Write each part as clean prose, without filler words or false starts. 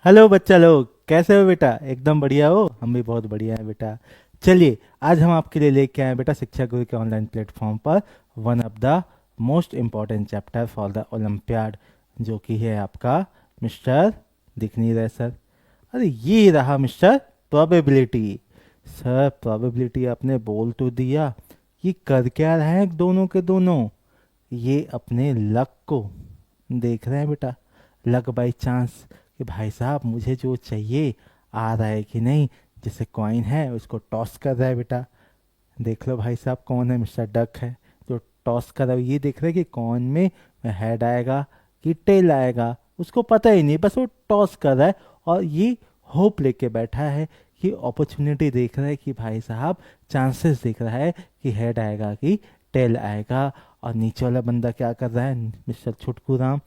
Hello बच्चा लोग, कैसे हो बेटा? एकदम बढ़िया हो? हम भी बहुत बढ़िया हैं बेटा। चलिए, आज हम आपके लिए लेके आए हैं बेटा शिक्षा गुरु के ऑनलाइन प्लेटफॉर्म पर one of the most important chapter for the olympiad, जो कि है आपका मिस्टर, दिख नहीं रहा सर? अरे ये रहा मिस्टर प्रोबेबिलिटी। सर प्रोबेबिलिटी आपने बोल तो दिया, ये कर क्या रहे हैं दोनों के दोनों? ये अपने लक को देख रहे हैं बेटा। लक बाई चांस कि भाई साहब मुझे जो चाहिए आ रहा है कि नहीं। जैसे कॉइन है उसको टॉस कर रहा है बेटा। देख लो भाई साहब कौन है, मिस्टर डक है जो टॉस कर रहा है। ये देख रहे हैं कि कॉइन में हेड आएगा कि टेल आएगा, उसको पता ही नहीं, बस वो टॉस कर रहा है। और ये होप लेके बैठा है कि अपॉर्चुनिटी देख रहा है कि भाई साहब चांसेस देख रहा है कि हेड आएगा कि टेल आएगा। और नीचे वाला बंदा क्या कर रहा है, मिस्टर छुटकू राम,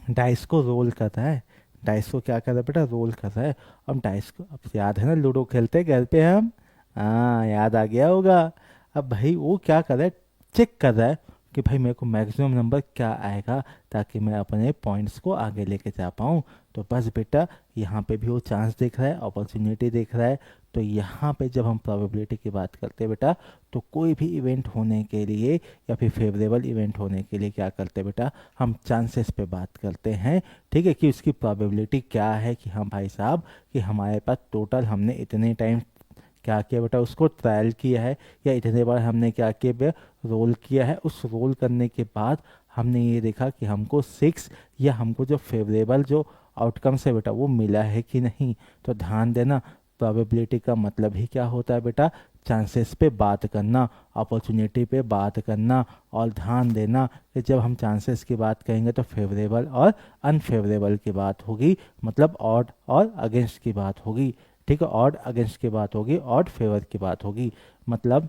डाइस को रोल कर रहा है। डाइस को क्या कर रहा है बेटा, रोल कर रहा है। अब डाइस को, अब याद है ना लूडो खेलते हैं घर पे हम? हाँ, याद आ गया होगा। अब भाई वो क्या कर रहा है, चेक कर रहा है कि भाई मेरे को मैक्सिमम नंबर क्या आएगा ताकि मैं अपने पॉइंट्स को आगे लेके जा पाऊँ। तो बस बेटा यहाँ पे भी वो चांस देख रहा है, अपॉर्चुनिटी देख रहा है। तो यहाँ पे जब हम प्रोबेबिलिटी की बात करते हैं बेटा, तो कोई भी इवेंट होने के लिए या फिर फेवरेबल इवेंट होने के लिए क्या करते हैं बेटा, हम चांसेस पे बात करते हैं। ठीक है, कि उसकी प्रोबेबिलिटी क्या है कि हाँ भाई साहब कि हमारे पास टोटल हमने इतने टाइम क्या किया बेटा, उसको ट्रायल किया है, या इतने बार हमने क्या किया बेटा, रोल किया है। उस रोल करने के बाद हमने ये देखा कि हमको 6 या हमको जो फेवरेबल जो आउटकम्स है बेटा वो मिला है कि नहीं। तो ध्यान देना, प्रोबेबिलिटी का मतलब ही क्या होता है बेटा, चांसेस पे बात करना, अपॉर्चुनिटी पे बात करना। और ध्यान देना कि जब हम चांसेस की बात करेंगे तो फेवरेबल और अनफेवरेबल की बात होगी, मतलब ऑड और अगेंस्ट की बात होगी। ठीक है, ऑड अगेंस्ट की बात होगी, ऑड फेवर की बात होगी। मतलब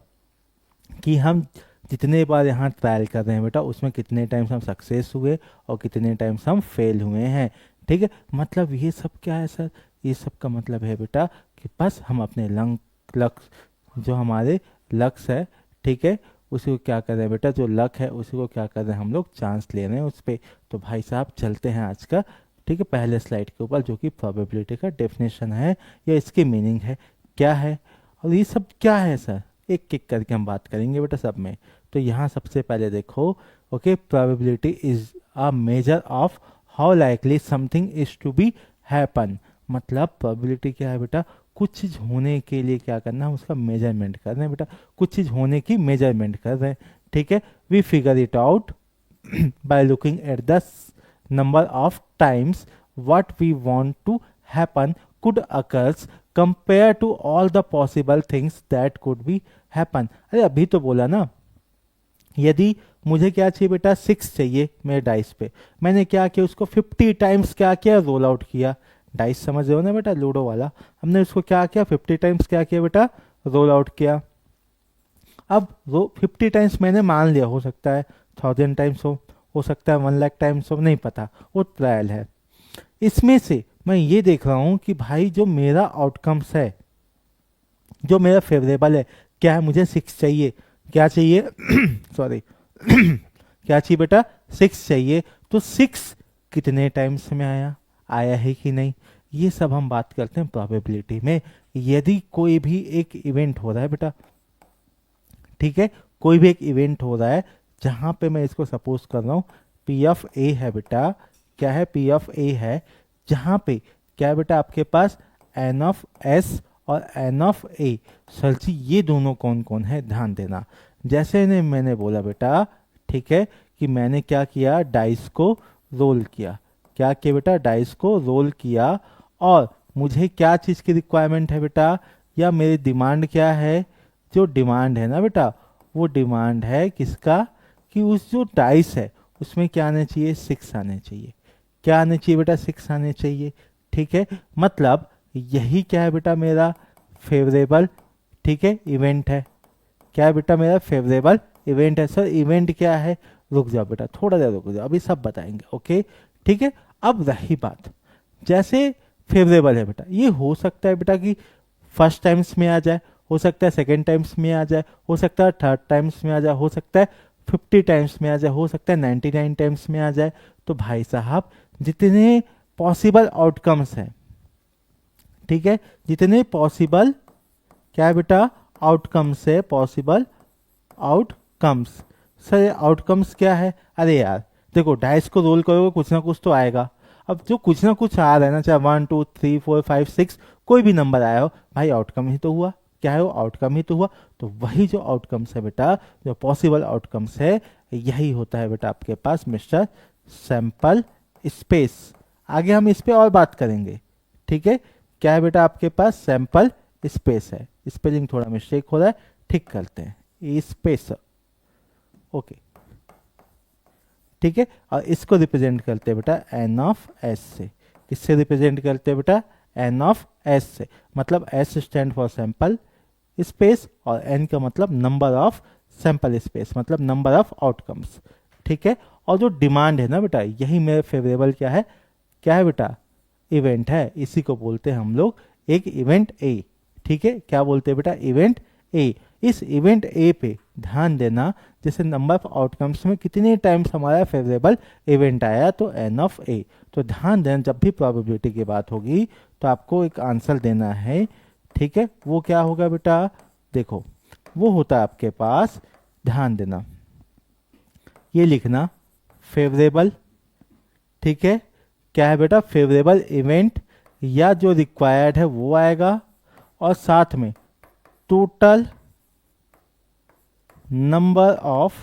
कि हम जितने बार यहाँ ट्रायल कर रहे हैं बेटा उसमें कितने टाइम्स हम सक्सेस हुए और कितने टाइम्स हम फेल हुए हैं। ठीक है, मतलब ये सब क्या है सर, ये सब का मतलब है बेटा कि बस हम अपने लक्ष्य, जो हमारे लक्ष्य है, ठीक है, उसी को क्या कर रहे हैं बेटा, जो लक है उसी को क्या कर रहे हैं हम लोग, चांस ले रहे हैं उस पर। तो भाई साहब चलते हैं आज का, ठीक है, पहले स्लाइड के ऊपर, जो कि प्रोबेबिलिटी का डेफिनेशन है या इसकी मीनिंग है, क्या है और ये सब क्या है सर। एक एक करके हम बात करेंगे बेटा सब में। तो यहाँ सबसे पहले देखो, okay, probability is a measure of how likely something is to be happen. मतलब प्रोबेबिलिटी क्या है बेटा, कुछ चीज़ होने के लिए क्या करना है, उसका मेजरमेंट कर रहे हैं बेटा, कुछ चीज़ होने की मेजरमेंट कर रहे हैं। ठीक है, we figure it out by looking at the number of times what we want to happen could occurs compared to all the possible things that could be happen। अरे अभी तो बोला ना, यदि मुझे क्या चाहिए बेटा, 6 चाहिए मेरे डाइस पे, मैंने क्या किया, उसको 50 टाइम्स क्या किया, रोल आउट किया। डाइस समझ रहे हो ना बेटा, लूडो वाला, हमने उसको क्या किया, 50 टाइम्स क्या किया बेटा, रोल आउट किया। अब वो 50 टाइम्स मैंने मान लिया, हो सकता है 1000 टाइम्स हो सकता है 1 लाख टाइम्स हो, नहीं पता, वो ट्रायल है। इसमें से मैं ये देख रहा हूँ कि भाई जो मेरा आउटकम्स है, जो मेरा फेवरेबल है, क्या है, मुझे 6 चाहिए, क्या चाहिए सॉरी क्या चाहिए बेटा, 6 चाहिए। तो 6 कितने टाइम्स में आया, आया है कि नहीं, ये सब हम बात करते हैं प्रोबेबिलिटी में। यदि कोई भी एक इवेंट हो रहा है बेटा, ठीक है, कोई भी एक इवेंट हो रहा है जहां पे मैं इसको सपोज कर रहा हूँ पी ऑफ ए है बेटा, क्या है, पी ऑफ ए है, जहां पे क्या है बेटा आपके पास एन ऑफ एस और एन ऑफ ए। सर जी ये दोनों कौन कौन है, ध्यान देना। जैसे ने मैंने बोला बेटा, ठीक है, कि मैंने क्या किया, डाइस को रोल किया, क्या किया बेटा, डाइस को रोल किया। और मुझे क्या चीज़ की रिक्वायरमेंट है बेटा, या मेरी डिमांड क्या है, जो डिमांड है ना बेटा, वो डिमांड है किसका, कि उस जो डाइस है उसमें क्या आने चाहिए, 6 आने चाहिए। क्या आने चाहिए बेटा, 6 आने चाहिए। ठीक है, मतलब यही क्या है बेटा, मेरा फेवरेबल, ठीक है, इवेंट है। क्या है बेटा, मेरा फेवरेबल इवेंट है। सर इवेंट क्या है, रुक जाओ बेटा, थोड़ा देर रुक जाओ, अभी सब बताएंगे, ओके। ठीक है, अब रही बात, जैसे फेवरेबल है बेटा, ये हो सकता है बेटा कि फर्स्ट टाइम्स में आ जाए, हो सकता है सेकेंड टाइम्स में आ जाए, हो सकता है थर्ड टाइम्स में आ जाए, हो सकता है 50 टाइम्स में आ जाए, हो सकता है 99 टाइम्स में आ जाए। तो भाई साहब जितने पॉसिबल आउटकम्स है, ठीक है, जितने पॉसिबल क्या है बेटा आउटकम्स है, पॉसिबल आउटकम्स। सर ये आउटकम्स क्या है? अरे यार देखो डाइस को रोल करोगे कुछ ना कुछ तो आएगा। अब जो कुछ ना कुछ आ रहा है ना, चाहे 1 2 3 4 5 6 कोई भी नंबर आया हो भाई, आउटकम ही तो हुआ। क्या है वो? आउटकम ही तो हुआ। तो वही जो आउटकम्स है बेटा, जो पॉसिबल आउटकम्स है, यही होता है बेटा आपके पास मिस्टर सैंपल स्पेस। आगे हम इस पे और बात करेंगे, ठीक है। क्या है बेटा आपके पास? सैंपल स्पेस है। स्पेलिंग थोड़ा मिस्टेक हो रहा है, ठीक करते हैं, स्पेस, ओके, ठीक है। और इसको रिप्रेजेंट करते हैं बेटा एन ऑफ एस से। किससे रिप्रेजेंट करते हैं बेटा? एन ऑफ एस से। मतलब S stand for sample space और एन का मतलब नंबर ऑफ सैंपल स्पेस, मतलब नंबर ऑफ आउटकम्स, ठीक है। और जो डिमांड है ना बेटा, यही मेरे फेवरेबल क्या है बेटा? इवेंट है। इसी को बोलते हैं हम लोग एक इवेंट ए, ठीक है। क्या बोलते हैं बेटा? Event A. इस इवेंट ए पे ध्यान देना, जैसे नंबर ऑफ आउटकम्स में कितने टाइम्स हमारा फेवरेबल इवेंट आया, तो एन ऑफ ए। तो ध्यान देना जब भी प्रोबेबिलिटी की बात होगी तो आपको एक आंसर देना है, ठीक है। वो क्या होगा बेटा? देखो वो होता है आपके पास, ध्यान देना, ये लिखना फेवरेबल, ठीक है। क्या है बेटा? फेवरेबल इवेंट या जो रिक्वायर्ड है वो आएगा, और साथ में टोटल नंबर ऑफ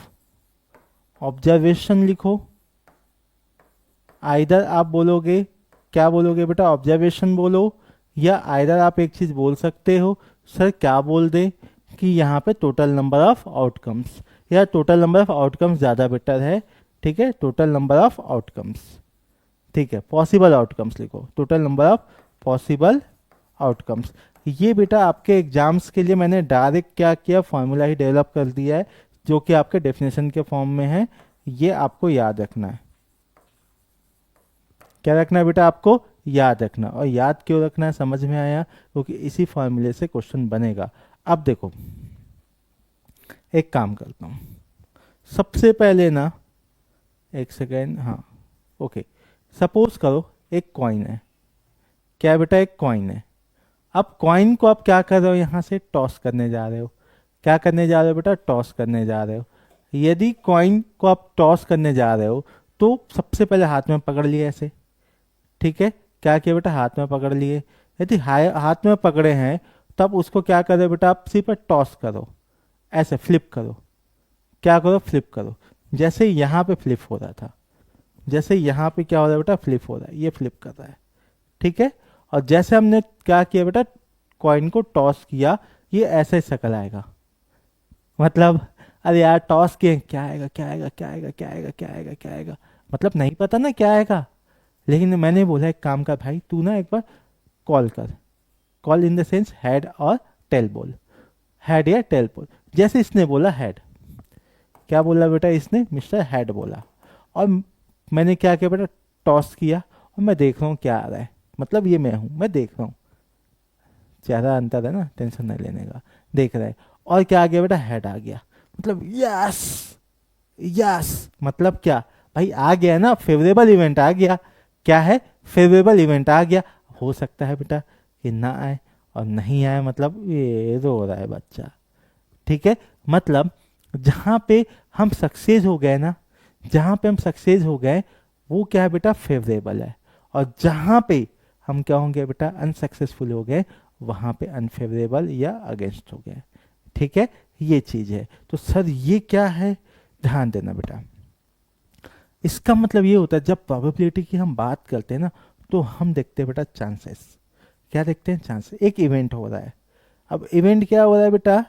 ऑब्जर्वेशन लिखो। आइदर आप बोलोगे, क्या बोलोगे बेटा? ऑब्जर्वेशन बोलो, या आइदर आप एक चीज बोल सकते हो, सर क्या बोल दे कि यहाँ पे टोटल नंबर ऑफ आउटकम्स, या टोटल नंबर ऑफ आउटकम्स ज़्यादा बेटर है, ठीक है। टोटल नंबर ऑफ आउटकम्स, ठीक है। पॉसिबल आउटकम्स लिखो, total number of possible outcomes. ये बेटा आपके एग्जाम्स के लिए मैंने डायरेक्ट क्या किया, फॉर्मूला ही डेवलप कर दिया है, जो कि आपके डेफिनेशन के फॉर्म में है। ये आपको याद रखना है। क्या रखना है बेटा? आपको याद रखना। और याद क्यों रखना है समझ में आया? क्योंकि इसी फॉर्मूले से क्वेश्चन बनेगा। अब देखो एक काम करता हूँ, सबसे पहले ना, एक सेकेंड, हाँ ओके, सपोज करो एक कॉइन है। क्या है बेटा? एक कॉइन है। अब कॉइन को आप क्या कर रहे हो? यहाँ से टॉस करने जा रहे हो। क्या करने जा रहे हो बेटा? टॉस करने जा रहे हो। यदि कॉइन को आप टॉस करने जा रहे हो तो सबसे पहले हाथ में पकड़ लिए ऐसे, ठीक है। क्या किया बेटा? हाथ में पकड़ लिए। यदि हाथ में पकड़े हैं तब उसको क्या करो बेटा? आप सिर्फ टॉस करो, ऐसे फ्लिप करो। क्या करो? फ्लिप करो। जैसे यहाँ पे फ्लिप हो रहा था, जैसे यहाँ पे क्या हो रहा है बेटा? फ्लिप हो रहा है, ये फ्लिप कर रहा है, ठीक है। और जैसे हमने क्या किया बेटा? कॉइन को टॉस किया, ये ऐसे शक्ल आएगा। मतलब अरे यार टॉस किए, क्या आएगा, क्या आएगा, क्या आएगा, क्या आएगा, क्या आएगा, क्या आएगा, मतलब नहीं पता ना क्या आएगा। लेकिन मैंने बोला एक काम कर भाई, तू ना एक बार कॉल कर, call in the sense head और टेल बोल, हेड या टेल बोल। जैसे इसने बोला हेड, क्या बोला बेटा? इसने मिस्टर हेड बोला, और मैंने क्या किया बेटा? टॉस किया, और मैं देख रहा हूँ क्या आ रहा है, मतलब ये मैं हूँ, मैं देख रहा हूँ, ज़्यादा अंतर है ना, टेंशन नहीं लेने का, देख रहा है। और क्या आ गया बेटा? हेड आ गया, मतलब यस, यस मतलब क्या भाई? आ गया ना, फेवरेबल इवेंट आ गया। क्या है? फेवरेबल इवेंट आ गया। हो सकता है बेटा कि ना आए, और नहीं आए मतलब ये रो रहा है बच्चा, ठीक है। मतलब जहाँ पे हम सक्सेस हो गए ना, जहाँ पे हम सक्सेस हो गए वो क्या है बेटा? फेवरेबल है। और जहाँ पे हम क्या होंगे बेटा? अनसक्सेसफुल हो गए, वहाँ पे अनफेवरेबल या अगेंस्ट हो गए, ठीक है। ये चीज़ है। तो सर ये क्या है? ध्यान देना बेटा, इसका मतलब ये होता है जब प्रोबेबिलिटी की हम बात करते हैं ना, तो हम देखते हैं बेटा चांसेस। क्या देखते हैं? चांसेस। एक इवेंट हो रहा है। अब इवेंट क्या हो रहा है बेटा?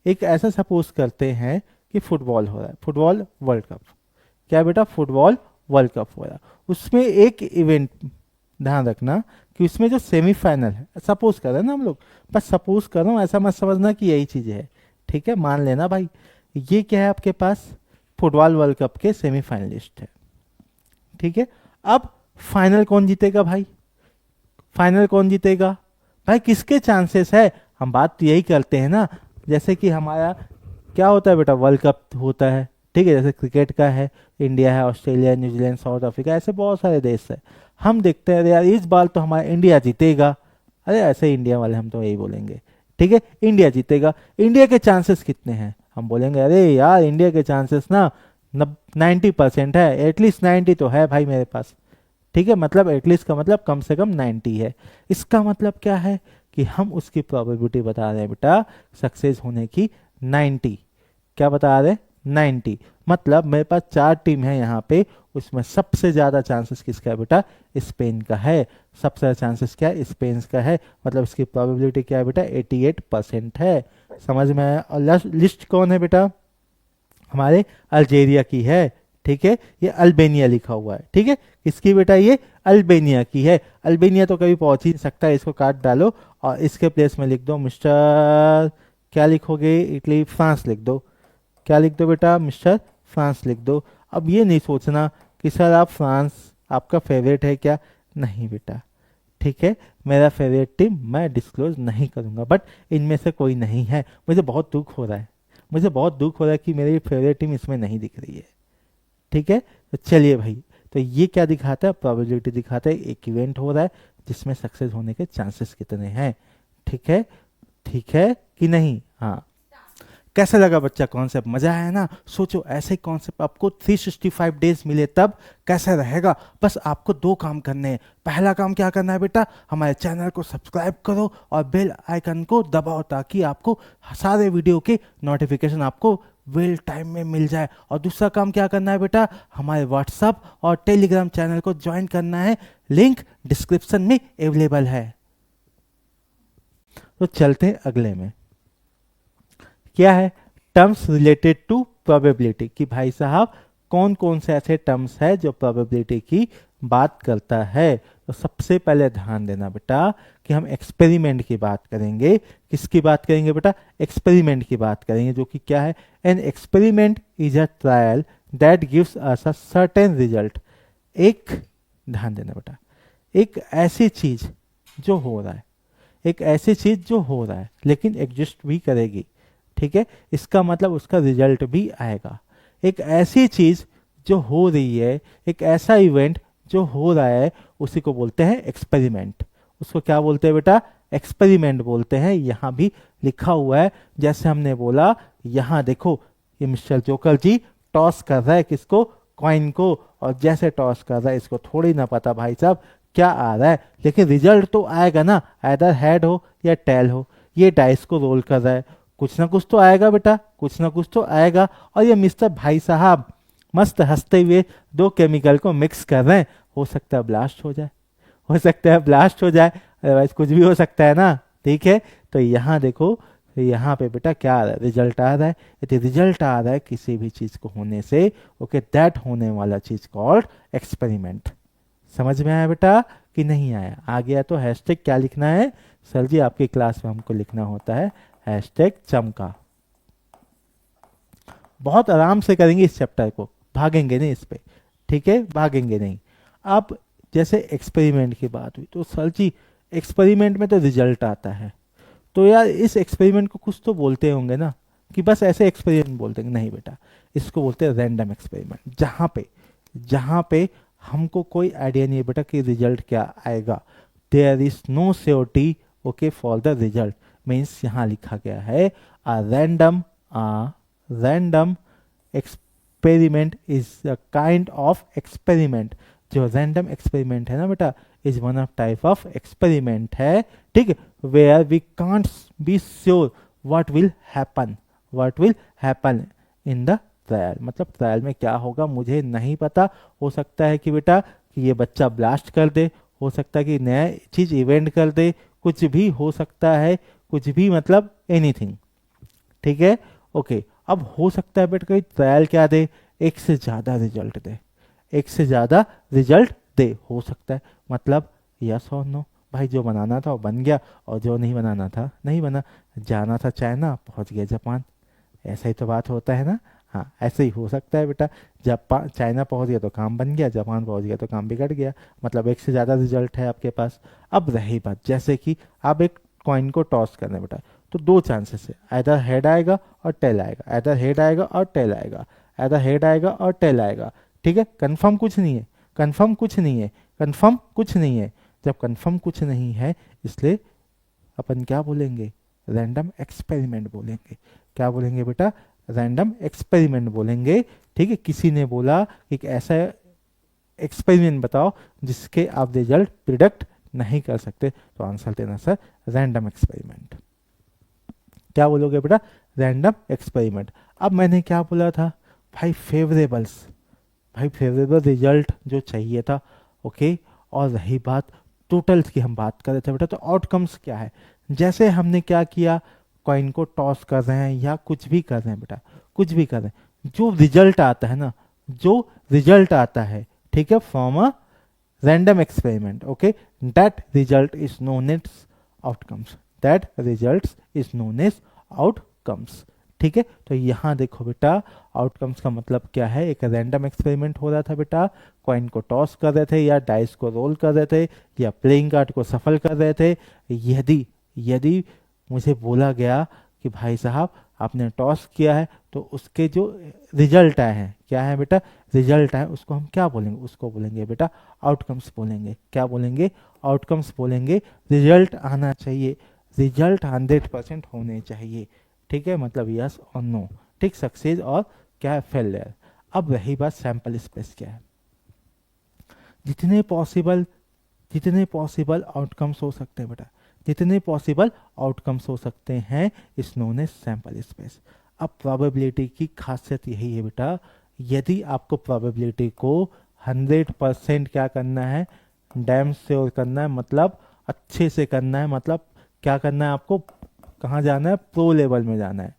एक ऐसा सपोज करते हैं कि फुटबॉल हो रहा है, फुटबॉल वर्ल्ड कप। क्या बेटा? फुटबॉल वर्ल्ड कप हो रहा है। उसमें एक इवेंट, ध्यान रखना कि उसमें जो सेमीफाइनल है, सपोज कर रहे हैं ना हम लोग, बस सपोज कर रहा हूँ, ऐसा मत समझना कि यही चीज़ है, ठीक है। मान लेना भाई ये क्या है आपके पास? फुटबॉल वर्ल्ड कप के सेमीफाइनलिस्ट है, ठीक है। अब फाइनल कौन जीतेगा भाई? फाइनल कौन जीतेगा भाई? किसके चांसेस है? हम बात तो यही करते हैं ना, जैसे कि हमारा क्या होता है बेटा? वर्ल्ड कप होता है, ठीक है। जैसे क्रिकेट का है, इंडिया है, ऑस्ट्रेलिया, न्यूजीलैंड, साउथ अफ्रीका, ऐसे बहुत सारे देश है। हम देखते हैं अरे यार इस बार तो हमारा इंडिया जीतेगा, अरे ऐसे ही इंडिया वाले हम तो यही बोलेंगे, ठीक है, इंडिया जीतेगा। इंडिया के चांसेस कितने हैं, हम बोलेंगे अरे यार इंडिया के चांसेस ना 90% है, एटलीस्ट 90 तो है भाई मेरे पास, ठीक है, मतलब एटलीस्ट का मतलब कम से कम 90 है। इसका मतलब क्या है कि हम उसकी प्रोबेबिलिटी बता रहे हैं बेटा सक्सेस होने की 90। क्या बता रहे हैं, 90। मतलब मेरे पास 4 टीम है यहाँ पे, उसमें सबसे ज़्यादा चांसेस किसका है बेटा, स्पेन का है। सबसे ज़्यादा चांसेस क्या है, स्पेन का है, मतलब इसकी प्रोबेबिलिटी क्या है बेटा, 88% है। समझ में आया। और लिस्ट कौन है बेटा, हमारे अल्जेरिया की है, ठीक है, ये अल्बेनिया लिखा हुआ है, ठीक है, इसकी बेटा ये अल्बेनिया की है। अल्बेनिया तो कभी पहुंच ही नहीं सकता, इसको काट डालो और इसके प्लेस में लिख दो मिस्टर, क्या लिखोगे, इटली, फ्रांस लिख दो। क्या लिख दो बेटा, मिस्टर फ्रांस लिख दो। अब ये नहीं सोचना कि सर आप फ्रांस आपका फेवरेट है क्या, नहीं बेटा, ठीक है, मेरा फेवरेट टीम मैं डिस्क्लोज नहीं करूंगा, बट इनमें से कोई नहीं है। मुझे बहुत दुख हो रहा है, मुझे बहुत दुख हो रहा है कि मेरी फेवरेट टीम इसमें नहीं दिख रही है, ठीक है। तो चलिए भाई, तो ये क्या दिखाता है, प्रोबेबिलिटी दिखाता है एक इवेंट हो रहा है जिसमें सक्सेस होने के चांसेस कितने हैं, ठीक है, ठीक है कि नहीं। हाँ, कैसा लगा बच्चा कॉन्सेप्ट, मजा आया ना। सोचो ऐसे कॉन्सेप्ट आपको 365 डेज मिले तब कैसा रहेगा। बस आपको 2 काम करने हैं। पहला काम क्या करना है बेटा, हमारे चैनल को सब्सक्राइब करो और बेल आइकन को दबाओ ताकि आपको सारे वीडियो के नोटिफिकेशन आपको वेल टाइम में मिल जाए। और दूसरा काम क्या करना है बेटा, हमारे व्हाट्सअप और टेलीग्राम चैनल को ज्वाइन करना है, लिंक डिस्क्रिप्शन में अवेलेबल है। तो चलते हैं अगले में, क्या है, टर्म्स रिलेटेड टू प्रोबेबिलिटी, कि भाई साहब कौन कौन से ऐसे टर्म्स है जो प्रोबेबिलिटी की बात करता है। तो सबसे पहले ध्यान देना बेटा कि हम एक्सपेरिमेंट की बात करेंगे। किसकी बात करेंगे बेटा, एक्सपेरिमेंट की बात करेंगे, जो कि क्या है, an experiment is a trial that gives us a certain result. एक, ध्यान देना बेटा, एक ऐसी चीज जो हो रहा है, एक ऐसी चीज जो हो रहा है लेकिन एग्जिस्ट भी करेगी, ठीक है, इसका मतलब उसका रिजल्ट भी आएगा। एक ऐसी चीज जो हो रही है, एक ऐसा इवेंट जो हो रहा है, उसी को बोलते हैं एक्सपेरिमेंट। उसको क्या बोलते हैं बेटा, एक्सपेरिमेंट बोलते हैं। यहाँ भी लिखा हुआ है, जैसे हमने बोला, यहाँ देखो ये मिस्टर जोकर जी टॉस कर रहा है किसको, कॉइन को, और जैसे टॉस कर रहा है इसको थोड़ी ना पता भाई साहब क्या आ रहा है, लेकिन रिजल्ट तो आएगा ना, आइदर हेड हो या टेल हो। ये डाइस को रोल कर रहा है, कुछ ना कुछ तो आएगा बेटा, कुछ ना कुछ तो आएगा। और ये मिस्टर भाई साहब मस्त हंसते हुए 2 केमिकल को मिक्स कर रहे हैं, हो सकता है ब्लास्ट हो जाए, हो सकता है ब्लास्ट हो जाए, अदरवाइज कुछ भी हो सकता है ना, ठीक है। तो यहाँ देखो, यहाँ पे बेटा क्या आ रहा है, रिजल्ट आ रहा है। यदि रिजल्ट आ रहा है किसी भी चीज को होने से, ओके, दैट होने वाला चीज कॉल्ड एक्सपेरिमेंट। समझ में आया बेटा कि नहीं आया, आ गया तो हैशटैग क्या लिखना है, सर जी आपकी क्लास में हमको लिखना होता है हैशटैग चमका। बहुत आराम से करेंगे इस चैप्टर को, भागेंगे नहीं इस पे, ठीक है, भागेंगे नहीं। अब जैसे एक्सपेरिमेंट की बात हुई, तो सर जी एक्सपेरिमेंट में तो रिजल्ट आता है, तो यार इस एक्सपेरिमेंट को कुछ तो बोलते होंगे ना, कि बस ऐसे एक्सपेरिमेंट बोलते हैं, नहीं बेटा, इसको बोलते हैं रैंडम एक्सपेरिमेंट। जहाँ पे हमको कोई आइडिया नहीं है बेटा कि रिजल्ट क्या आएगा, there is no surety, okay, for the result. Means यहाँ लिखा गया है random experiment is a kind of experiment. जो रैंडम एक्सपेरिमेंट है ना बेटा, is one of type of experiment है, ठीक है, where we can't be sure what will happen in the trial. मतलब ट्रायल में क्या होगा मुझे नहीं पता, हो सकता है कि बेटा कि ये बच्चा ब्लास्ट कर दे, हो सकता है कि नया चीज इवेंट कर दे, कुछ भी हो सकता है, कुछ भी मतलब एनीथिंग, ठीक है, ओके। अब हो सकता है बेटा कोई ट्रायल क्या दे, एक से ज्यादा रिजल्ट दे, एक से ज्यादा रिजल्ट दे, हो सकता है, मतलब यस और नो, भाई जो बनाना था वो बन गया और जो नहीं बनाना था नहीं बना, जाना था चाइना पहुंच गया जापान, ऐसा ही तो बात होता है ना। हाँ, ऐसे ही हो सकता है बेटा, जापान चाइना पहुंच गया तो काम बन गया, जापान पहुंच गया तो काम बिगड़ गया, मतलब एक से ज़्यादा रिजल्ट है आपके पास। अब रही बात, जैसे कि आप एक कॉइन को टॉस करना है बेटा, तो 2 चांसेस है, आइदर हेड आएगा और टेल आएगा, आइदर हेड आएगा और टेल आएगा, आइदर हेड आएगा और टेल आएगा, ठीक है, कंफर्म कुछ नहीं है। कंफर्म कुछ नहीं है, कंफर्म कुछ नहीं है। जब कंफर्म कुछ नहीं है इसलिए अपन क्या बोलेंगे, रैंडम एक्सपेरिमेंट बोलेंगे। क्या बोलेंगे बेटा, रैंडम एक्सपेरिमेंट बोलेंगे। ठीक है, किसी ने बोला कि एक ऐसा एक्सपेरिमेंट बताओ जिसके आप रिजल्ट प्रिडिक्ट नहीं कर सकते, तो आंसर देना सर रैंडम एक्सपेरिमेंट। क्या बोलोगे बेटा, रैंडम एक्सपेरिमेंट। अब मैंने क्या बोला था भाई, फेवरेबल्स, भाई फेवरेबल रिजल्ट जो चाहिए था। ओके, और रही बात टोटल्स की, हम बात कर रहे थे बेटा, तो आउटकम्स क्या है। जैसे हमने क्या किया, कॉइन को टॉस कर रहे हैं या कुछ भी कर रहे हैं बेटा, कुछ भी कर रहे हैं, जो रिजल्ट आता है ना, जो रिजल्ट आता है, ठीक है, from a random experiment, okay, that result is known as outcomes, that results is known as outcomes। ठीक है, तो यहाँ देखो बेटा, आउटकम्स का मतलब क्या है, एक रैंडम एक्सपेरिमेंट हो रहा था बेटा, कॉइन को टॉस कर रहे थे या डाइस को रोल कर रहे थे या प्लेइंग कार्ड को सफल कर रहे थे। यदि यदि मुझे बोला गया कि भाई साहब आपने टॉस किया है, तो उसके जो रिजल्ट आए हैं, क्या है बेटा, रिजल्ट आए, उसको हम क्या बोलेंगे, उसको बोलेंगे बेटा आउटकम्स बोलेंगे। क्या बोलेंगे, आउटकम्स बोलेंगे। रिजल्ट आना चाहिए, रिजल्ट 100% होने चाहिए। ठीक है, मतलब यस और नो, ठीक, सक्सेस और क्या है, फेलियर। अब रही बात सैंपल स्पेस क्या है, जितने पॉसिबल आउटकम्स हो सकते हैं बेटा, जितने पॉसिबल आउटकम्स हो सकते हैं इस नोन एज सैंपल स्पेस। अब प्रोबेबिलिटी की खासियत यही है बेटा, यदि आपको प्रोबेबिलिटी को 100% क्या करना है, डैम श्योर करना है, मतलब अच्छे से करना है, मतलब क्या करना है आपको, कहाँ जाना है, प्रो लेवल में जाना है।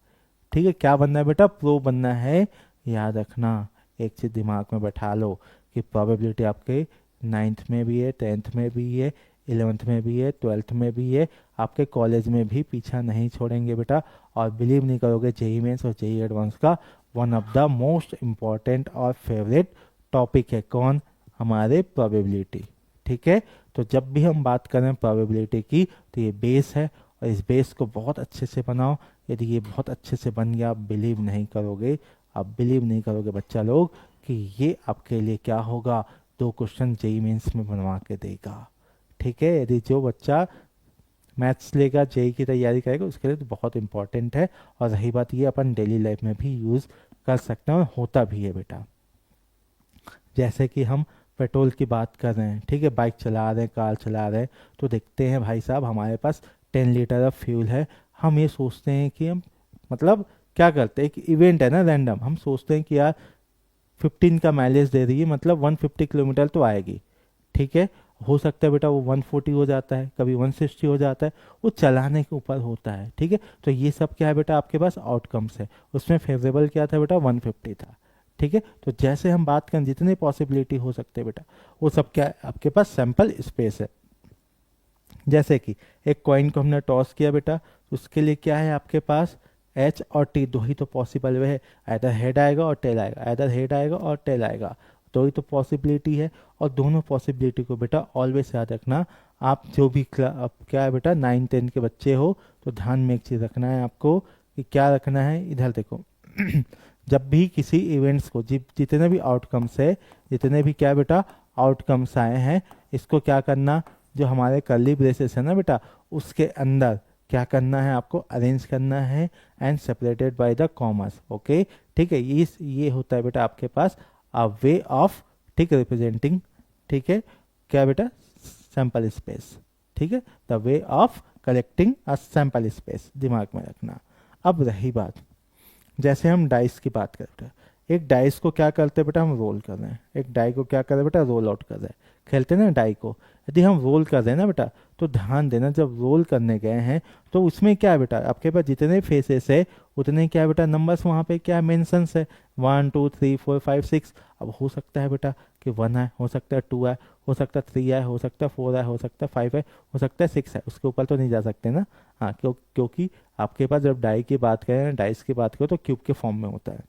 ठीक है, क्या बनना है बेटा, प्रो बनना है। याद रखना, एक चीज दिमाग में बैठा लो कि प्रोबेबिलिटी आपके 9th में भी है, 10th में भी है, 11th में भी है, 12th में भी है, आपके कॉलेज में भी पीछा नहीं छोड़ेंगे बेटा। और बिलीव नहीं करोगे, जेई मेंस और जेई एडवांस का one of the most important और फेवरेट टॉपिक है कौन, हमारे प्रोबेबिलिटी। ठीक है, तो जब भी हम बात करें प्रोबेबिलिटी की, तो ये बेस है और इस बेस को बहुत अच्छे से बनाओ। यदि ये बहुत अच्छे से बन गया, आप बिलीव नहीं करोगे, आप बिलीव नहीं करोगे बच्चा लोग, कि ये आपके लिए क्या होगा, 2 क्वेश्चन जेई मेंस में बनवा के देगा। ठीक है, यदि जो बच्चा मैथ्स लेगा, जेई की तैयारी करेगा, उसके लिए तो बहुत इंपॉर्टेंट है। और रही बात, ये अपन डेली लाइफ में भी यूज़ कर सकते हैं और होता भी है बेटा। जैसे कि हम पेट्रोल की बात कर रहे हैं, ठीक है, बाइक चला रहे हैं, कार चला रहे हैं, तो देखते हैं भाई साहब हमारे पास 10 लीटर ऑफ फ्यूल है। हम ये सोचते हैं कि हम, मतलब क्या करते हैं, एक इवेंट है ना रैंडम, हम सोचते हैं कि यार 15 का माइलेज दे रही है, मतलब 150 किलोमीटर तो आएगी। ठीक है, हो सकता है बेटा वो 140 हो जाता है, कभी 160 हो जाता है, वो चलाने के ऊपर होता है। ठीक है, तो ये सब क्या है बेटा, आपके पास आउटकम्स है। उसमें फेवरेबल क्या था बेटा, 150 था। ठीक है, तो जैसे हम बात करें जितने पॉसिबिलिटी हो सकते हैं बेटा, वो सब क्या है, आपके पास सैंपल स्पेस है। जैसे कि एक कॉइन को हमने टॉस किया बेटा, तो उसके लिए क्या है आपके पास, एच और टी, दो ही तो पॉसिबल वे है, आइदर हेड आएगा और टेल आएगा, आइदर हेड आएगा और टेल आएगा, दो ही तो पॉसिबिलिटी है। और दोनों पॉसिबिलिटी को बेटा ऑलवेज याद रखना। आप जो भी अब क्या है बेटा, 9-10 के बच्चे हो, तो ध्यान में एक चीज़ रखना है आपको, कि क्या रखना है, इधर देखो जब भी किसी इवेंट्स को, जितने भी आउटकम्स है, जितने भी क्या बेटा आउटकम्स आए हैं, इसको क्या करना, जो हमारे कर्ली ब्रेसेस है ना बेटा, उसके अंदर क्या करना है आपको, अरेंज करना है and separated by the commerce. Okay, ठीक है, ये होता है बेटा आपके पास अ वे ऑफ, ठीक, रिप्रेजेंटिंग, ठीक है, क्या बेटा, सैंपल स्पेस। ठीक है, the way of collecting a sample space, दिमाग में रखना। अब रही बात, जैसे हम डाइस की बात करते हैं, एक डाइस को क्या करते हैं बेटा, हम रोल कर रहे हैं, एक डाई को क्या कर रहे हैं बेटा, रोल आउट कर रहे हैं, खेलते हैं ना डाई को। यदि हम रोल कर रहे हैं ना बेटा, तो ध्यान देना, जब रोल करने गए हैं तो उसमें क्या है बेटा, आपके पास जितने फेसेस है उतने क्या है बेटा, नंबर्स वहाँ पे क्या मेंशंस है, 1 2 3 4 5 6। अब हो सकता है बेटा कि 1 है, हो सकता है 2 है, हो सकता है 3 है, हो सकता है 4 है, हो सकता है 5 है, हो सकता है 6 है, उसके ऊपर तो नहीं जा सकते ना। हाँ, क्योंकि आपके पास जब डाई की बात करें, डाइस की बात करें, तो क्यूब के फॉर्म में होता है,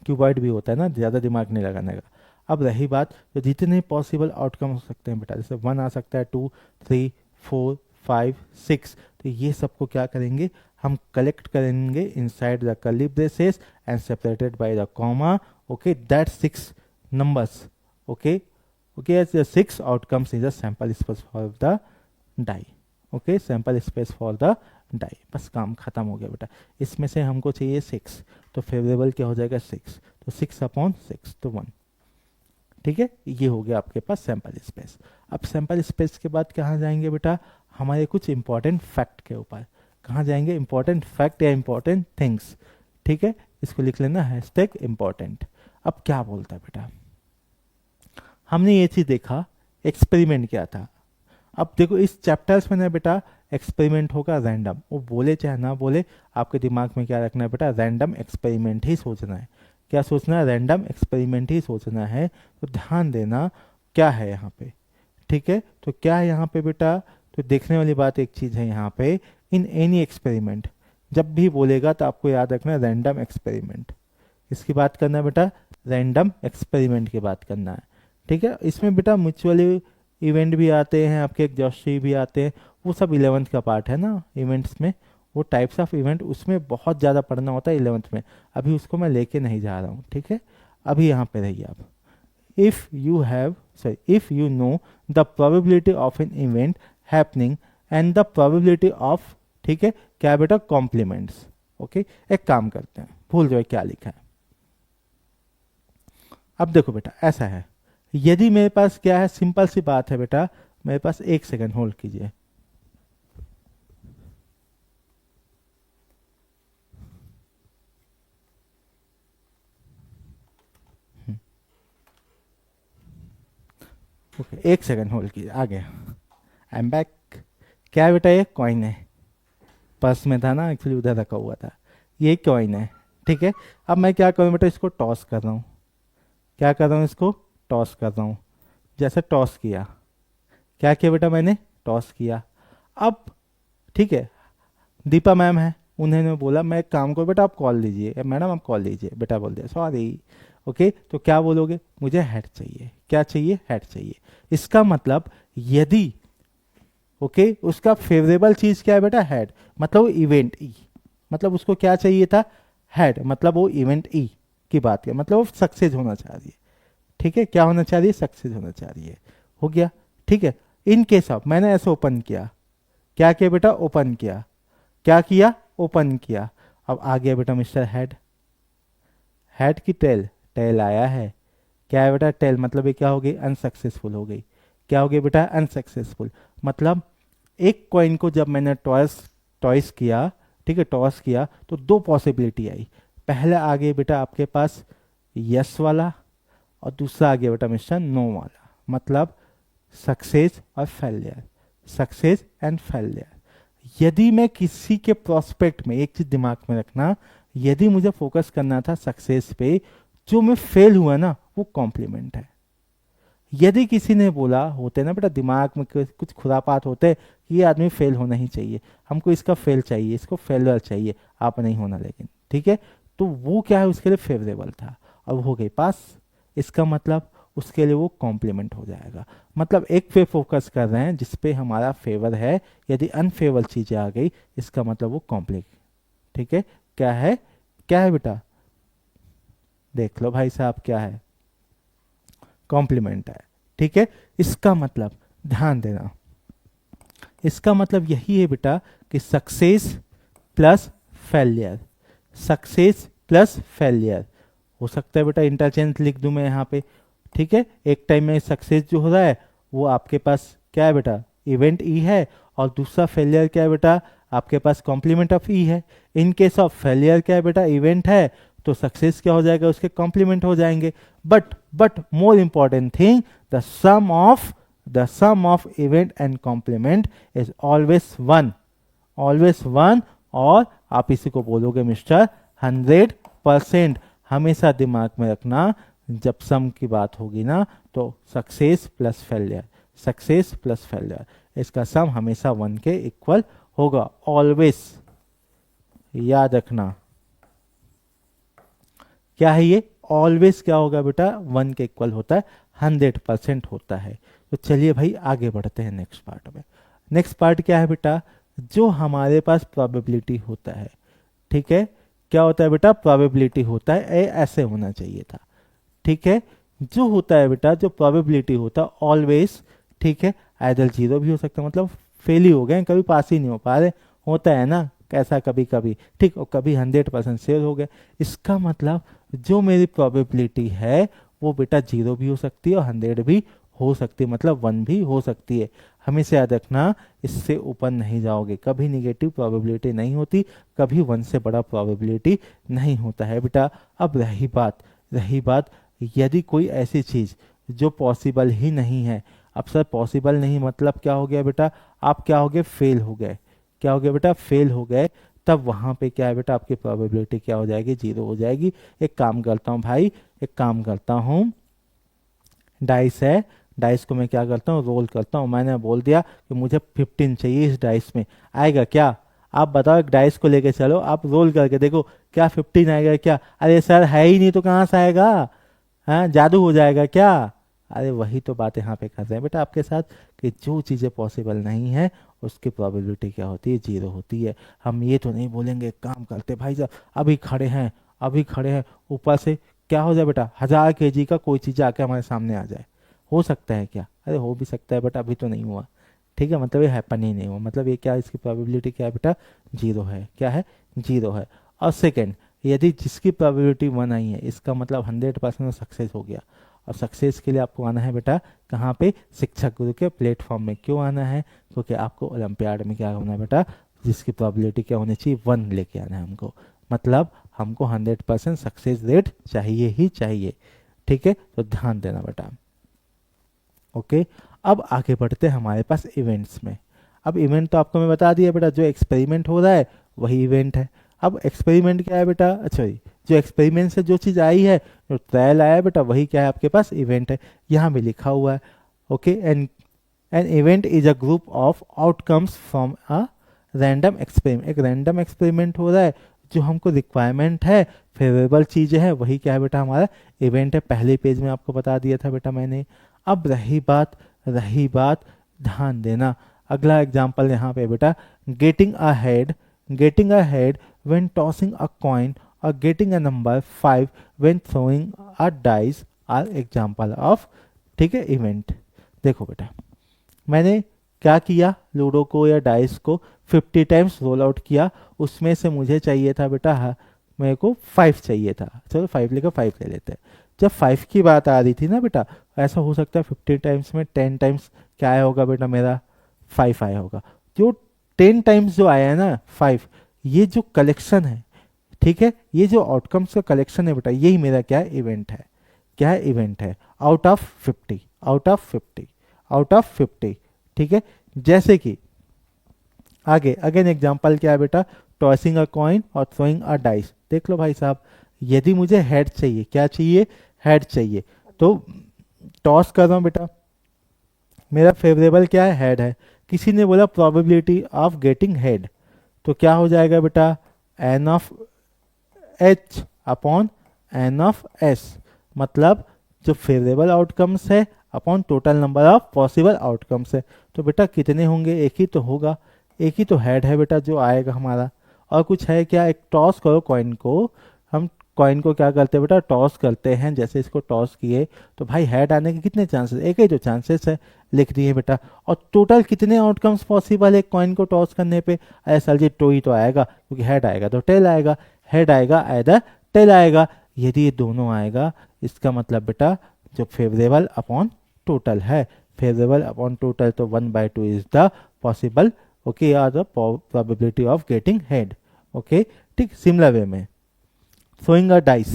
क्यूबॉइड भी होता है ना, ज़्यादा दिमाग नहीं लगाने का। अब रही बात, तो जितने पॉसिबल आउटकम हो सकते हैं बेटा, जैसे 1 आ सकता है, 2 3 4 5 6, तो ये सबको क्या करेंगे, हम कलेक्ट करेंगे inside the curly braces and separated by the comma. Okay, that 6 numbers okay okay, as the 6 outcomes is a sample space for the die. Okay, sample space for the die, बस काम खत्म हो गया बेटा। इसमें से हमको चाहिए 6, तो फेवरेबल क्या हो जाएगा 6, तो 6/6 तो 1। ठीक है, ये हो गया आपके पास सैंपल स्पेस। अब सैंपल स्पेस के बाद कहाँ जाएंगे बेटा, हमारे कुछ इंपॉर्टेंट फैक्ट के ऊपर। कहाँ जाएंगे, इंपॉर्टेंट फैक्ट या इंपॉर्टेंट थिंग्स। ठीक है, इसको लिख लेना हैशटैग इंपॉर्टेंट। अब क्या बोलता है बेटा, हमने ये चीज देखा, एक्सपेरिमेंट किया था। अब देखो इस चैप्टर्स में ना बेटा एक्सपेरिमेंट होगा रैंडम, वो बोले चाहे ना बोले, आपके दिमाग में क्या रखना है बेटा, रैंडम एक्सपेरिमेंट ही सोचना है। क्या सोचना है, रैंडम एक्सपेरिमेंट ही सोचना है। तो ध्यान देना क्या है यहाँ पे। ठीक है, तो क्या है यहाँ पे बेटा, तो देखने वाली बात एक चीज है यहाँ पे, इन एनी एक्सपेरिमेंट, जब भी बोलेगा तो आपको याद रखना है रैंडम एक्सपेरिमेंट। किसकी बात करना है बेटा, रैंडम एक्सपेरिमेंट की बात करना है। ठीक है, इसमें बेटा म्यूचुअली इवेंट भी आते हैं, आपके एग्जॉस्टिव भी आते हैं, वो सब 11th का पार्ट है ना इवेंट्स में, वो टाइप्स ऑफ इवेंट उसमें बहुत ज़्यादा पढ़ना होता है 11th में। अभी उसको मैं लेके नहीं जा रहा हूँ। ठीक है, अभी यहाँ पे रहिए आप। If you know the probability of an event happening and the probability of, ठीक है क्या बेटा, कॉम्प्लीमेंट्स। ओके, एक काम करते हैं, भूल जाओ क्या लिखा है। अब देखो बेटा ऐसा है, यदि मेरे पास क्या है, सिंपल सी बात है बेटा, मेरे पास 1 सेकंड होल्ड कीजिए। ओके, 1 सेकंड होल्ड कीजिए, आ गया, आई एम बैक। क्या है बेटा, ये कॉइन है, पर्स में था ना एक्चुअली, उधर रखा हुआ था, ये कॉइन है। ठीक है, अब मैं क्या करूँ बेटा, इसको टॉस कर रहा हूँ। क्या कर रहा हूँ, इसको टॉस कर रहा हूँ। जैसे टॉस किया, क्या किया बेटा, मैंने टॉस किया। अब ठीक है, दीपा मैम है, उन्होंने बोला मैं एक काम करो बेटा, आप कॉल लीजिए, मैडम आप कॉल लीजिए। बेटा बोल दिया सॉरी। ओके, तो क्या बोलोगे, मुझे हेड चाहिए। क्या चाहिए, हेड चाहिए। इसका मतलब यदि ओके उसका फेवरेबल चीज क्या है बेटा, हेड, मतलब इवेंट ई, मतलब उसको क्या चाहिए था, हेड, मतलब वो इवेंट ई की बात है, मतलब वो सक्सेस होना चाह रही है। ठीक है, क्या होना चाह रही है, सक्सेस होना चाह रही है। हो गया। ठीक है, इन केस ऑफ मैंने ऐसे ओपन किया, क्या किया बेटा, ओपन किया, क्या किया, ओपन किया। अब आ गया बेटा मिस्टर हेड, हेड की टेल, टेल आया है। क्या है बेटा, टेल, मतलब ये क्या हो गई, अनसक्सेसफुल हो गई। क्या हो गई बेटा, अनसक्सेसफुल। मतलब एक कॉइन को जब मैंने टॉयस टॉयस किया, ठीक है टॉस किया, तो 2 पॉसिबिलिटी आई। पहले आ गए बेटा आपके पास यस वाला, और दूसरा आ गया बेटा मिस्टर नो वाला, मतलब सक्सेस और फेलियर, सक्सेस एंड फेलियर। यदि मैं किसी के प्रोस्पेक्ट में, एक चीज दिमाग में रखना, यदि मुझे फोकस करना था सक्सेस पे, जो मैं फेल हुआ ना वो कॉम्प्लीमेंट है। यदि किसी ने बोला, होते ना बेटा दिमाग में कुछ खुरापात होते कि ये आदमी फेल होना ही चाहिए, हमको इसका फेल चाहिए, इसको फेलर चाहिए, आप नहीं होना लेकिन। ठीक है, तो वो क्या है, उसके लिए फेवरेबल था, अब हो गई पास। इसका मतलब उसके लिए वो कॉम्प्लीमेंट हो जाएगा। मतलब एक पे फोकस कर रहे हैं जिस पे हमारा फेवर है, यदि अनफेवर चीजें आ गई इसका मतलब वो कॉम्प्लीट। ठीक है, क्या है, क्या है बेटा, देख लो भाई साहब, क्या है, कॉम्प्लीमेंट है। ठीक है, इसका मतलब ध्यान देना, इसका मतलब यही है बेटा कि success plus failure, success plus failure. हो सकता है बेटा इंटरचेंज लिख दूं मैं यहाँ पे। ठीक है, एक टाइम में सक्सेस जो हो रहा है वो आपके पास क्या है बेटा, इवेंट ई है, और दूसरा फेलियर क्या है बेटा, आपके पास कॉम्प्लीमेंट ऑफ ई है। इन केस ऑफ फेलियर क्या है बेटा, इवेंट है, तो सक्सेस क्या हो जाएगा, उसके कॉम्प्लीमेंट हो जाएंगे। But more important thing, the sum of event and complement is always one, और आप इसी को बोलोगे मिस्टर 100%। हमेशा दिमाग में रखना, जब सम की बात होगी ना तो success plus failure, success plus failure, इसका सम हमेशा 1 के इक्वल होगा, ऑलवेज याद रखना। क्या है ये, ऑलवेज क्या होगा बेटा, 1 के इक्वल होता है, 100% होता है। तो चलिए भाई आगे बढ़ते हैं नेक्स्ट पार्ट में। नेक्स्ट पार्ट क्या है बेटा, जो हमारे पास प्रोबेबिलिटी होता है। ठीक है, क्या होता है बेटा, प्रोबेबिलिटी होता है, ऐसे होना चाहिए था। ठीक है, जो होता है बेटा, जो प्रोबेबिलिटी होता है ऑलवेज, ठीक है, आइदर जीरो भी हो सकता है, मतलब फेल ही हो गए, कभी पास ही नहीं हो पा रहे, होता है ना कैसा कभी कभी, ठीक, और कभी 100% शेयर हो गए। इसका मतलब जो मेरी प्रोबेबिलिटी है वो बेटा जीरो भी हो सकती है और 100 भी हो सकती है, मतलब 1 भी हो सकती है। हमेशा याद रखना, इससे ऊपर नहीं जाओगे, कभी निगेटिव प्रोबेबिलिटी नहीं होती, कभी 1 से बड़ा प्रोबेबिलिटी नहीं होता है बेटा। अब रही बात यदि कोई ऐसी चीज जो पॉसिबल ही नहीं है। अब सर पॉसिबल नहीं मतलब क्या हो गया बेटा, आप क्या हो गए, फेल हो गए, क्या हो गया बेटा, फेल हो गए। तब वहां पे क्या है बेटा, आपकी प्रोबेबिलिटी क्या हो जाएगी, जीरो हो जाएगी। एक काम करता हूँ भाई, एक काम करता हूँ, डाइस है, डाइस को मैं क्या करता हूँ, रोल करता हूँ। मैंने बोल दिया कि मुझे 15 चाहिए, इस डाइस में आएगा क्या? आप बताओ, एक डाइस को लेके चलो, आप रोल करके देखो, क्या 15 आएगा क्या? अरे सर है ही नहीं तो कहाँ से आएगा? हाँ, जादू हो जाएगा क्या? अरे वही तो बात यहाँ पे कर रहे हैं बेटा आपके साथ, कि जो चीज़ें पॉसिबल नहीं है उसकी प्रोबेबिलिटी क्या होती है, जीरो होती है। हम ये तो नहीं बोलेंगे, काम करते भाई साहब, अभी खड़े हैं, अभी खड़े हैं, ऊपर से क्या हो जाए बेटा, 1000 kg का कोई चीज़ आके हमारे सामने आ जाए, हो सकता है क्या? अरे हो भी सकता है बट अभी तो नहीं हुआ, ठीक है, मतलब ये हैपन ही नहीं हुआ, मतलब ये क्या, इसकी प्रोबेबिलिटी क्या है बेटा, जीरो है, क्या है, जीरो है। और सेकेंड, यदि जिसकी प्रोबेबिलिटी 1 आई है, इसका मतलब 100% सक्सेस हो गया। और सक्सेस के लिए आपको आना है बेटा कहाँ पे, शिक्षक गुरु के प्लेटफॉर्म में। क्यों आना है? क्योंकि आपको ओलंपियाड में क्या होना है बेटा, जिसकी प्रोबेबिलिटी क्या होनी चाहिए, 1 लेके आना है हमको, मतलब हमको 100% सक्सेस रेट चाहिए ही चाहिए, ठीक है, तो ध्यान देना बेटा। ओके, अब आगे बढ़ते हैं हमारे पास इवेंट्स में। अब इवेंट तो आपको मैं बता दिया बेटा, जो एक्सपेरिमेंट हो रहा है वही इवेंट है। अब एक्सपेरिमेंट क्या है बेटा, अच्छा जी, जो एक्सपेरिमेंट से जो चीज़ आई है, जो ट्रायल आया है बेटा, वही क्या है आपके पास, इवेंट है। यहाँ भी लिखा हुआ है, okay, and an event is a group of outcomes from a random experiment. एक रैंडम एक्सपेरिमेंट हो रहा है, जो हमको रिक्वायरमेंट है, फेवरेबल चीज़ें है, वही क्या है बेटा, हमारा इवेंट है। पहले पेज में आपको बता दिया था बेटा मैंने। अब रही बात, ध्यान देना, अगला एग्जाम्पल यहाँ पे बेटा, getting a head when tossing a coin और getting a number 5 when throwing a dice are example of, ठीक है, इवेंट। देखो बेटा, मैंने क्या किया, लूडो को या डाइस को 50 टाइम्स रोल आउट किया, उसमें से मुझे चाहिए था बेटा, मेरे को 5 चाहिए था, चलो 5 लेकर 5 ले लेते हैं। जब 5 की बात आ रही थी ना बेटा, ऐसा हो सकता है 50 टाइम्स में 10 टाइम्स क्या आया होगा बेटा, मेरा 5 आया होगा। जो 10 टाइम्स जो आया है ना 5, ये जो कलेक्शन है, ठीक है, ये जो आउटकम्स का कलेक्शन है बेटा, यही मेरा क्या है, इवेंट है, क्या है, इवेंट है, आउट ऑफ 50, आउट ऑफ 50, ठीक है। जैसे कि आगे अगेन एग्जांपल क्या है बेटा, टॉसिंग अ कॉइन और थ्रोइंग अ डाइस। देख लो भाई साहब, यदि मुझे हेड चाहिए, क्या चाहिए, हेड चाहिए, तो टॉस कर रहा हूँ बेटा, मेरा फेवरेबल क्या है, हेड है। किसी ने बोला प्रोबेबिलिटी ऑफ गेटिंग हेड, तो क्या हो जाएगा बेटा, n of H upon n of S, मतलब जो फेवरेबल आउटकम्स है upon total number of possible outcomes है। तो बेटा कितने होंगे, एक ही तो होगा, एक ही तो हेड है बेटा जो आएगा हमारा। और कुछ है क्या, एक टॉस करो कॉइन को, हम कॉइन को क्या करते हैं बेटा, टॉस करते हैं, जैसे इसको टॉस किए तो भाई हेड आने के कितने चांसेस, एक ही तो चांसेस है, लिख दिए बेटा। और टोटल कितने आउटकम्स पॉसिबल है कॉइन को टॉस करने पे, अरे सर जी टो ही तो आएगा, क्योंकि हेड आएगा तो टेल आएगा, हेड आएगा आइदर टेल आएगा। यदि ये दोनों आएगा, इसका मतलब बेटा जो फेवरेबल अपॉन टोटल है, फेवरेबल अपॉन टोटल, तो 1/2 is the possible, okay, are the probability of getting head, okay, ठीक। सिमिलर वे में थ्रोइंग अ डाइस,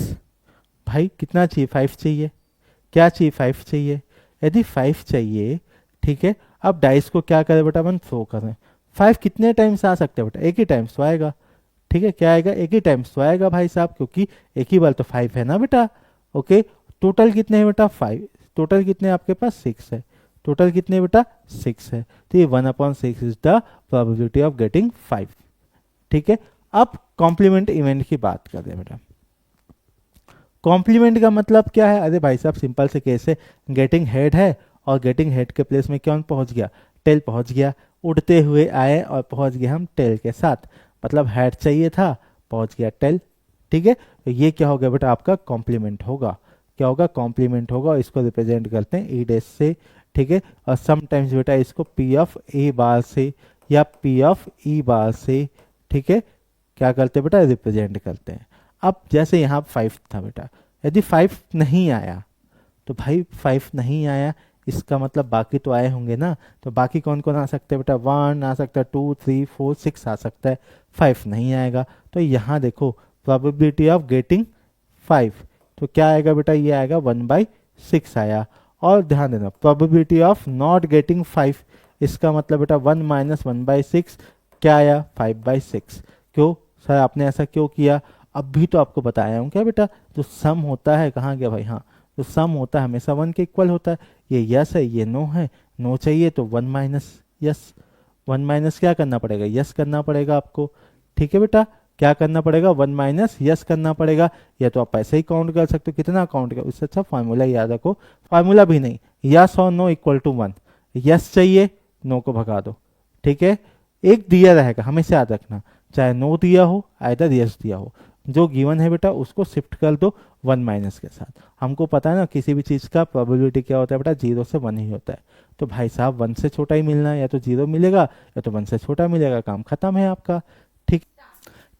भाई कितना चाहिए, 5 चाहिए, क्या चाहिए, 5 चाहिए। यदि 5 चाहिए, ठीक है, अब डाइस को क्या करें बेटा, अपन थ्रो करें। 5 कितने टाइम्स आ सकते हैं बेटा, एक ही टाइम्स तो आएगा, ठीक है, क्या आएगा, एक ही टाइम्स तो आएगा भाई साहब, क्योंकि एक ही बार तो 5 है ना बेटा, ओके। टोटल कितने हैं बेटा, 5, टोटल कितने आपके पास, 6 है, टोटल कितने बेटा, 6 है, तो ये 1/6 is the probability of getting 5, ठीक है। अब कॉम्प्लीमेंट इवेंट की बात कर रहे हैं बेटा, कॉम्प्लीमेंट का मतलब क्या है, अरे भाई साहब सिंपल से केस है, गेटिंग हेड है और गेटिंग हेड के प्लेस में कौन पहुंच गया, टेल पहुंच गया, उड़ते हुए आए और पहुंच गए हम टेल के साथ, मतलब हेड चाहिए था, पहुंच गया टेल, ठीक है। तो ये क्या हो गया बेटा, आपका कॉम्प्लीमेंट होगा, क्या होगा, कॉम्प्लीमेंट होगा और इसको रिप्रेजेंट करते हैं ई डैश से, ठीक है। और समटाइम्स बेटा इसको पी ऑफ ए बार से या पी ऑफ ई बार से, ठीक है, क्या करते हैं बेटा, रिप्रेजेंट करते हैं। अब जैसे यहाँ 5 था बेटा, यदि 5 नहीं आया तो भाई 5 नहीं आया, इसका मतलब बाकी तो आए होंगे ना, तो बाकी कौन कौन आ सकते हैं बेटा, 1 आ सकता है, 2 3 4 6 आ सकता है, 5 नहीं आएगा। तो यहाँ देखो प्रोबेबिलिटी ऑफ गेटिंग 5, तो क्या आएगा बेटा, ये आएगा 1/6 आया। और ध्यान देना प्रोबेबिलिटी ऑफ नॉट गेटिंग 5, इसका मतलब बेटा 1 माइनस 1/6 क्या आया, 5/6। क्यों सर आपने ऐसा क्यों किया, अब भी तो आपको बताया हूँ क्या बेटा, जो सम होता है, कहाँ गया भाई, हाँ, जो सम होता है हमेशा 1 के इक्वल होता है। ये यस है, ये नो है, नो चाहिए तो 1 माइनस यस, 1 माइनस क्या करना पड़ेगा, यस करना पड़ेगा आपको, ठीक है बेटा, क्या करना पड़ेगा, 1 माइनस यस करना पड़ेगा। या तो आप ऐसे ही काउंट कर सकते हो, कितना काउंट कर, उससे अच्छा फार्मूला याद रखो, फार्मूला भी नहीं, यस और नो इक्वल टू 1, यस चाहिए नो को भगा दो, ठीक है। एक दिया रहेगा, हमेशा याद रखना, चाहे नो दिया हो आइदर यस दिया हो, जो गिवन है बेटा उसको शिफ्ट कर दो 1 माइनस के साथ। हमको पता है ना किसी भी चीज़ का प्रोबेबिलिटी क्या होता है बेटा, 0 से 1 ही होता है। तो भाई साहब 1 से छोटा ही मिलना है, या तो 0 मिलेगा या तो 1 से छोटा मिलेगा, काम खत्म है आपका, ठीक।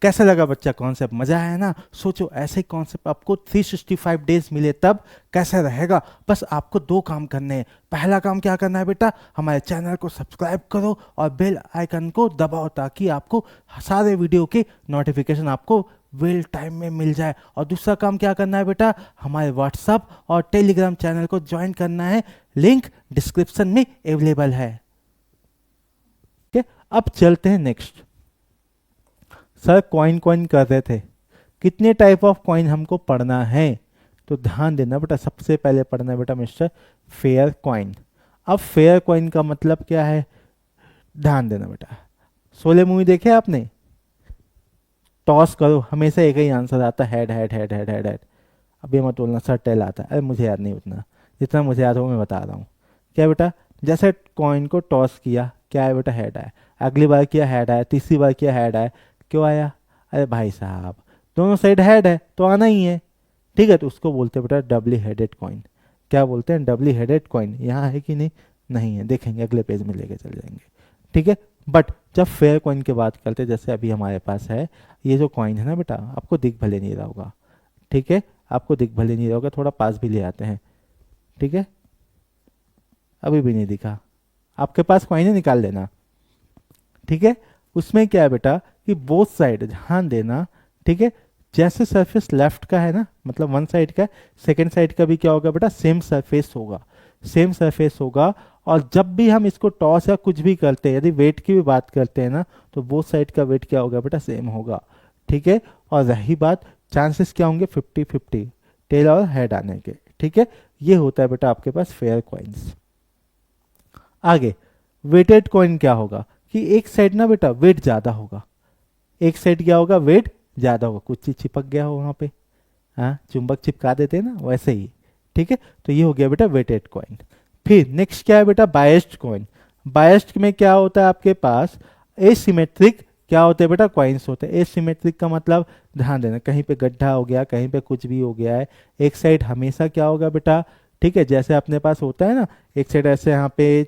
कैसा लगा बच्चा कॉन्सेप्ट, मजा आया ना। सोचो ऐसे कॉन्सेप्ट आपको 365 डेज मिले तब कैसा रहेगा। बस आपको 2 काम करने हैं। पहला काम क्या करना है बेटा, हमारे चैनल को सब्सक्राइब करो और बेल आइकन को दबाओ ताकि आपको सारे वीडियो के नोटिफिकेशन आपको वेल टाइम में मिल जाए। और दूसरा काम क्या करना है बेटा, हमारे व्हाट्सअप और टेलीग्राम चैनल को ज्वाइन करना है, लिंक डिस्क्रिप्शन में अवेलेबल है, ठीक है। अब चलते हैं नेक्स्ट। सर कॉइन कर रहे थे, कितने टाइप ऑफ कॉइन हमको पढ़ना है, तो ध्यान देना बेटा, सबसे पहले पढ़ना है बेटा मिस्टर फेयर कॉइन। अब फेयर कॉइन का मतलब क्या है, ध्यान देना बेटा, शोले मूवी देखे आपने, टॉस करो हमेशा एक ही आंसर आता है, head head head head head head. अब ये मत बोलना सर टेल आता है, अरे मुझे याद नहीं उतना, जितना मुझे याद हो मैं बता रहा हूँ। क्या बेटा, जैसे कॉइन को टॉस किया, क्या है बेटा, हेड आया, अगली बार किया हेड आया, तीसरी बार किया हेड आया, क्यों आया, अरे भाई साहब दोनों साइड हेड है तो आना ही है, ठीक है। तो उसको बोलते हैं बेटा डबली हेडेड कॉइन। क्या बोलते हैं, डबली हेडेड कॉइन। यहाँ है कि नहीं, नहीं है, देखेंगे अगले पेज में लेके चले जाएंगे, ठीक है। बट जब फेयर कॉइन की बात करते हैं, जैसे अभी हमारे पास है ये जो कॉइन है ना बेटा, आपको दिख भले नहीं रहा होगा, ठीक है, आपको दिख भले नहीं रहा होगा, थोड़ा पास भी ले आते हैं, ठीक है, अभी भी नहीं दिखा, आपके पास कॉइन है निकाल लेना, ठीक है। उसमें क्या है बेटा कि बोथ साइड ध्यान देना, ठीक है, जैसे सरफेस लेफ्ट का है ना, मतलब वन साइड का, सेकंड साइड का भी क्या होगा बेटा, सेम सरफेस होगा, सेम सरफेस होगा। और जब भी हम इसको टॉस या कुछ भी करते हैं, यदि वेट की भी बात करते हैं ना, तो बोथ साइड का वेट क्या होगा बेटा, सेम होगा, ठीक है। और रही बात चांसेस क्या होंगे, 50-50 टेल और हेड आने के, ठीक है। ये होता है बेटा आपके पास फेयर कॉइन्स। आगे वेटेड कॉइन क्या होगा कि एक साइड ना बेटा वेट ज्यादा होगा, एक साइड क्या होगा, वेट ज्यादा होगा, कुछ चीज चिपक गया हो वहां पे, हाँ चुंबक चिपका देते हैं ना वैसे ही, ठीक है। तो ये हो गया बेटा वेटेड कॉइन। फिर नेक्स्ट क्या है बेटा, बायस्ड कॉइन। बायस्ड में क्या होता है आपके पास, एसिमेट्रिक क्या होते हैं बेटा, कॉइन्स होते हैं। एसिमेट्रिक का मतलब ध्यान देना, कहीं पे गड्ढा हो गया, कहीं पे कुछ भी हो गया है, एक साइड हमेशा क्या होगा बेटा, ठीक है, जैसे अपने पास होता है ना, एक साइड ऐसे यहाँ पे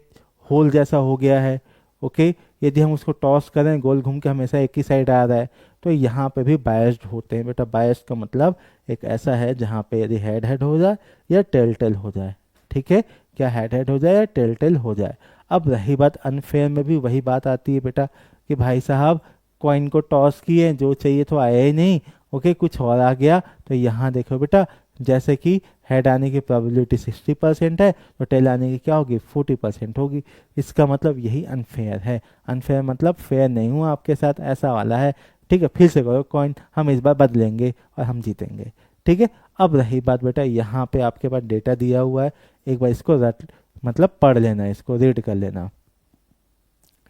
होल जैसा हो गया है, ओके। यदि हम उसको टॉस करें गोल घूम के हमेशा एक ही साइड आ रहा है, तो यहाँ पे भी बायस्ड होते हैं बेटा। बायस्ड का मतलब एक ऐसा है जहाँ पे यदि हेड हेड हो जाए या टेल टेल हो जाए, ठीक है, क्या हेड हेड हो जाए या टेल टेल हो जाए। अब रही बात अनफेयर में भी वही बात आती है बेटा कि भाई साहब कॉइन को टॉस किए, जो चाहिए तो आया ही नहीं, ओके, कुछ और आ गया। तो यहाँ देखो बेटा, जैसे कि हेड आने की प्रोबेबिलिटी 60% है, तो टेल आने की क्या होगी, 40% होगी। इसका मतलब यही अनफेयर है। अनफेयर मतलब फेयर नहीं हुआ आपके साथ, ऐसा वाला है, ठीक है। फिर से करो कॉइन, हम इस बार बदलेंगे और हम जीतेंगे, ठीक है। अब रही बात बेटा, यहाँ पे आपके पास डेटा दिया हुआ है, एक बार इसको रट मतलब पढ़ लेना, इसको रीड कर लेना,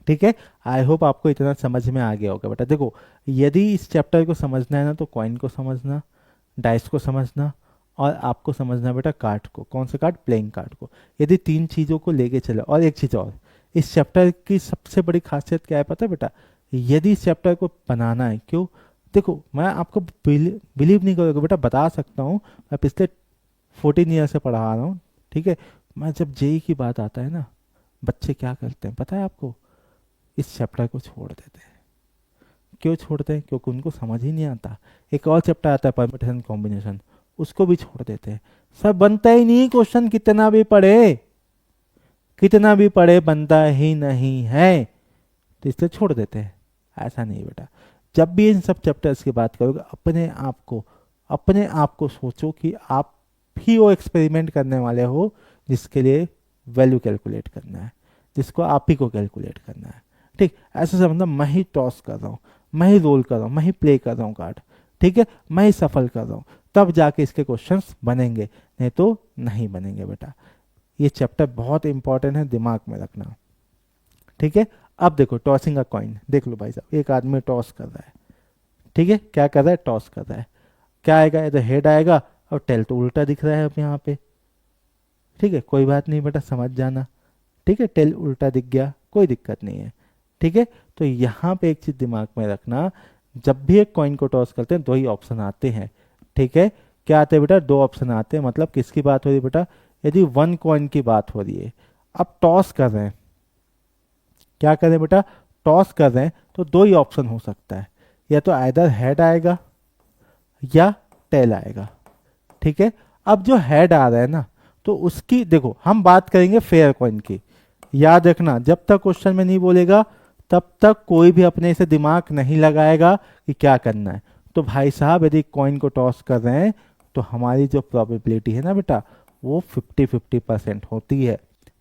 ठीक है। आई होप आपको इतना समझ में आ गया होगा बेटा। देखो यदि इस चैप्टर को समझना है ना, तो कॉइन को समझना, डाइस को समझना, और आपको समझना बेटा कार्ड को, कौन सा कार्ड, प्लेइंग कार्ड को। यदि 3 चीज़ों को लेके चले, और एक चीज़ और, इस चैप्टर की सबसे बड़ी खासियत क्या है पता है बेटा, यदि इस चैप्टर को बनाना है, क्यों, देखो मैं आपको बिलीव नहीं करोगे बेटा, बता सकता हूँ, मैं पिछले 14 ईयर से पढ़ा रहा हूँ, ठीक है। मैं जब जेई की बात आता है ना, बच्चे क्या करते हैं पता है आपको, इस चैप्टर को छोड़ देते हैं। क्यों छोड़ते हैं? क्योंकि उनको समझ ही नहीं आता। एक और चैप्टर आता है परम्यूटेशन कॉम्बिनेशन, उसको भी छोड़ देते हैं। सब बनता ही नहीं क्वेश्चन, कितना भी पढ़े, कितना भी पढ़े बनता ही नहीं है, तो इसलिए छोड़ देते हैं। ऐसा नहीं बेटा, जब भी इन सब चैप्टर्स की बात करोगे अपने आप को सोचो कि आप ही वो एक्सपेरिमेंट करने वाले हो जिसके लिए वैल्यू कैलकुलेट करना है, जिसको आप ही को कैलकुलेट करना है, ठीक। ऐसा समझना मैं ही टॉस कर रहा हूँ, मैं ही रोल कर रहा हूँ, मैं ही प्ले कर रहा हूँ कार्ड, ठीक है, मैं ही सफल कर रहा हूँ, तब जाके इसके क्वेश्चंस बनेंगे, नहीं तो नहीं बनेंगे बेटा। ये चैप्टर बहुत इंपॉर्टेंट है, दिमाग में रखना, ठीक है। अब देखो टॉसिंग अ कॉइन, देख लो भाई साहब, एक आदमी टॉस कर रहा है, ठीक है, क्या कर रहा है, टॉस कर रहा है। क्या आएगा, इधर हेड आएगा और टेल तो उल्टा दिख रहा है अब यहाँ पे, ठीक है, कोई बात नहीं बेटा, समझ जाना, ठीक है, टेल उल्टा दिख गया, कोई दिक्कत नहीं है, ठीक है। तो यहाँ पे एक चीज दिमाग में रखना, जब भी एक कॉइन को टॉस करते हैं दो ही ऑप्शन आते हैं, ठीक है। क्या आते हैं बेटा, दो ऑप्शन आते हैं। मतलब किसकी बात हो रही है बेटा, यदि वन कॉइन की बात हो रही है, अब टॉस कर रहे हैं, क्या करें बेटा, टॉस कर रहे हैं, तो दो ही ऑप्शन हो सकता है, या तो आइदर हेड आएगा या टेल आएगा, ठीक है। अब जो हेड आ रहा है ना, तो उसकी देखो हम बात करेंगे फेयर कॉइन की। याद रखना, जब तक क्वेश्चन में नहीं बोलेगा तब तक कोई भी अपने से दिमाग नहीं लगाएगा कि क्या करना है। तो भाई साहब यदि कॉइन को टॉस कर रहे हैं तो हमारी जो प्रोबेबिलिटी है ना बेटा, वो 50-50% होती है।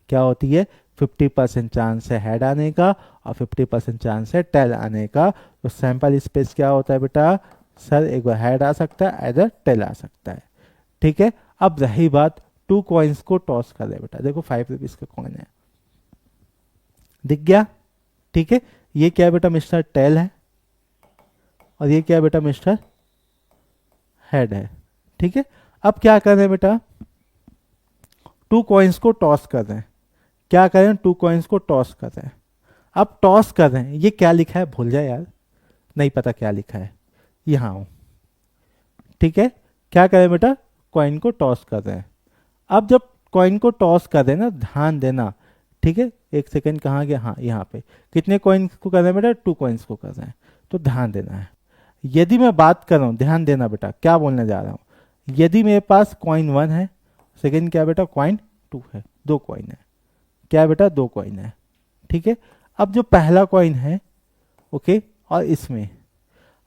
क्या होती है, 50% चांस है हेड आने का और 50% चांस है टेल आने का। तो सैंपल स्पेस क्या होता है बेटा, सर एक बार हेड आ सकता है, इधर टेल आ सकता है, ठीक है। अब रही बात, टू कॉइन्स को टॉस कर रहे बेटा, देखो 5 रुपीज का कॉइन है, दिख गया, ठीक है। ये क्या है बेटा, मिस्टर टेल है, और ये क्या है बेटा, मिस्टर हेड है, ठीक है। अब क्या कर रहे हैं बेटा, टू कॉइन्स को टॉस कर रहे हैं। क्या करें, टू कॉइन्स को टॉस कर रहे हैं। अब टॉस कर रहे हैं, ये क्या लिखा है भूल जाए यार, नहीं पता क्या लिखा है, यहाँ हूं, ठीक है। क्या करें बेटा, कॉइन को टॉस कर रहे हैं। अब जब कॉइन को टॉस कर रहे हैं ना, ध्यान देना, ठीक है। एक सेकेंड, कहाँ गया, हाँ यहाँ पे। कितने कॉइन्स को कर रहे हैं बेटा, टू कॉइन्स को कर रहे हैं, तो ध्यान देना है। यदि मैं बात कर रहा हूँ, ध्यान देना बेटा क्या बोलने जा रहा हूँ। यदि मेरे पास कॉइन 1 है, सेकेंड क्या बेटा, कॉइन 2 है, दो कॉइन है, क्या बेटा, दो कॉइन है, ठीक है। अब जो पहला कॉइन है, ओके, और इसमें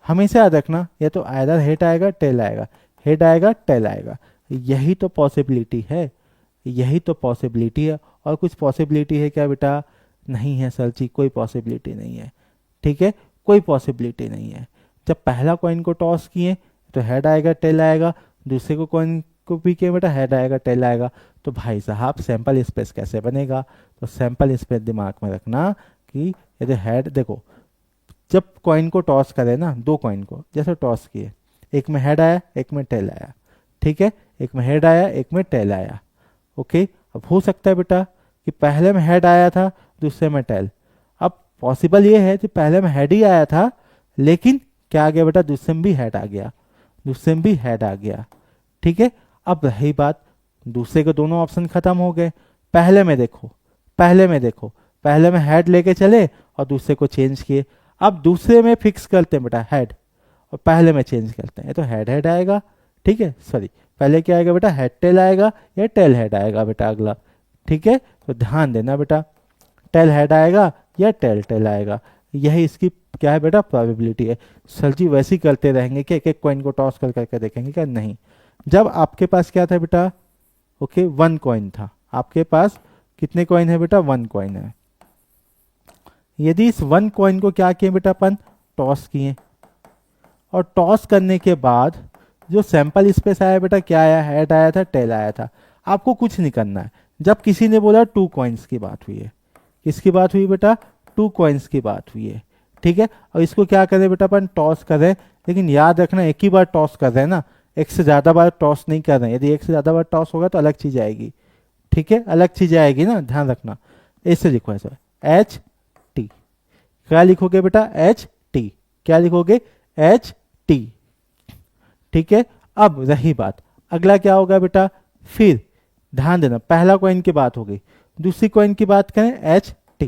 हमेशा याद रखना, या तो आइदर हेड आएगा टेल आएगा, हेड आएगा टेल आएगा, यही तो पॉसिबिलिटी है, यही तो पॉसिबिलिटी है। और कुछ पॉसिबिलिटी है क्या बेटा, नहीं है सर जी, कोई पॉसिबिलिटी नहीं है, ठीक है, कोई पॉसिबिलिटी नहीं है। जब पहला कॉइन को टॉस किए तो हेड आएगा टेल आएगा, दूसरे को कॉइन को भी किए बेटा, हेड आएगा टेल आएगा। तो भाई साहब सैंपल स्पेस कैसे बनेगा, तो सैंपल स्पेस दिमाग में रखना कि यदि हेड, देखो जब कॉइन को टॉस करें ना, दो कॉइन को जैसे टॉस किए, एक में हेड आया एक में टेल आया, ठीक है, एक में हेड आया एक में टेल आया, ओके। अब हो सकता है बेटा कि पहले में हेड आया था दूसरे में टेल, अब पॉसिबल ये है कि पहले में हेड ही आया था, लेकिन क्या आ गया बेटा, दूसरे में भी हेड आ गया, दूसरे में भी हेड आ गया, ठीक है। अब रही बात, दूसरे के दोनों ऑप्शन खत्म हो गए, पहले में देखो, पहले में देखो, पहले में हेड लेके चले और दूसरे को चेंज किए। अब दूसरे में फिक्स करते हैं बेटा हेड, और पहले में चेंज करते हैं, तो हेड हेड आएगा, ठीक है, सॉरी पहले क्या आएगा बेटा, हेड टेल आएगा या टेल हेड आएगा बेटा अगला, ठीक है। तो ध्यान देना बेटा, टेल हेड आएगा या टेल टेल आएगा, यही इसकी क्या है बेटा, प्रोबेबिलिटी है। सर जी वैसे ही करते रहेंगे कि एक एक कॉइन को टॉस कर करके देखेंगे क्या, नहीं। जब आपके पास क्या था बेटा, ओके, 1 कॉइन था, आपके पास कितने कॉइन है बेटा, 1 कॉइन है। यदि इस 1 कॉइन को क्या किए बेटा, अपन टॉस किए, और टॉस करने के बाद जो सैंपल स्पेस आया बेटा, क्या आया, हेड आया था टेल आया था। आपको कुछ नहीं करना है। जब किसी ने बोला 2 कॉइन्स की बात हुई है, किसकी बात हुई बेटा, 2 कॉइन्स की बात हुई है, ठीक है। और इसको क्या करें बेटा, अपन टॉस करें, लेकिन याद रखना एक ही बार टॉस कर रहे हैं ना, एक से ज्यादा बार टॉस नहीं कर रहे हैं। यदि एक से ज्यादा बार टॉस होगा तो अलग चीज आएगी, ठीक है, अलग चीज आएगी ना, ध्यान रखना। ऐसे लिखो, ऐसे एच टी, क्या लिखोगे बेटा, एच टी, क्या लिखोगे, एच टी, ठीक है। अब रही बात, अगला क्या होगा बेटा, फिर ध्यान देना, पहला कॉइन की बात हो गई, दूसरी कॉइन की बात करें एच टी,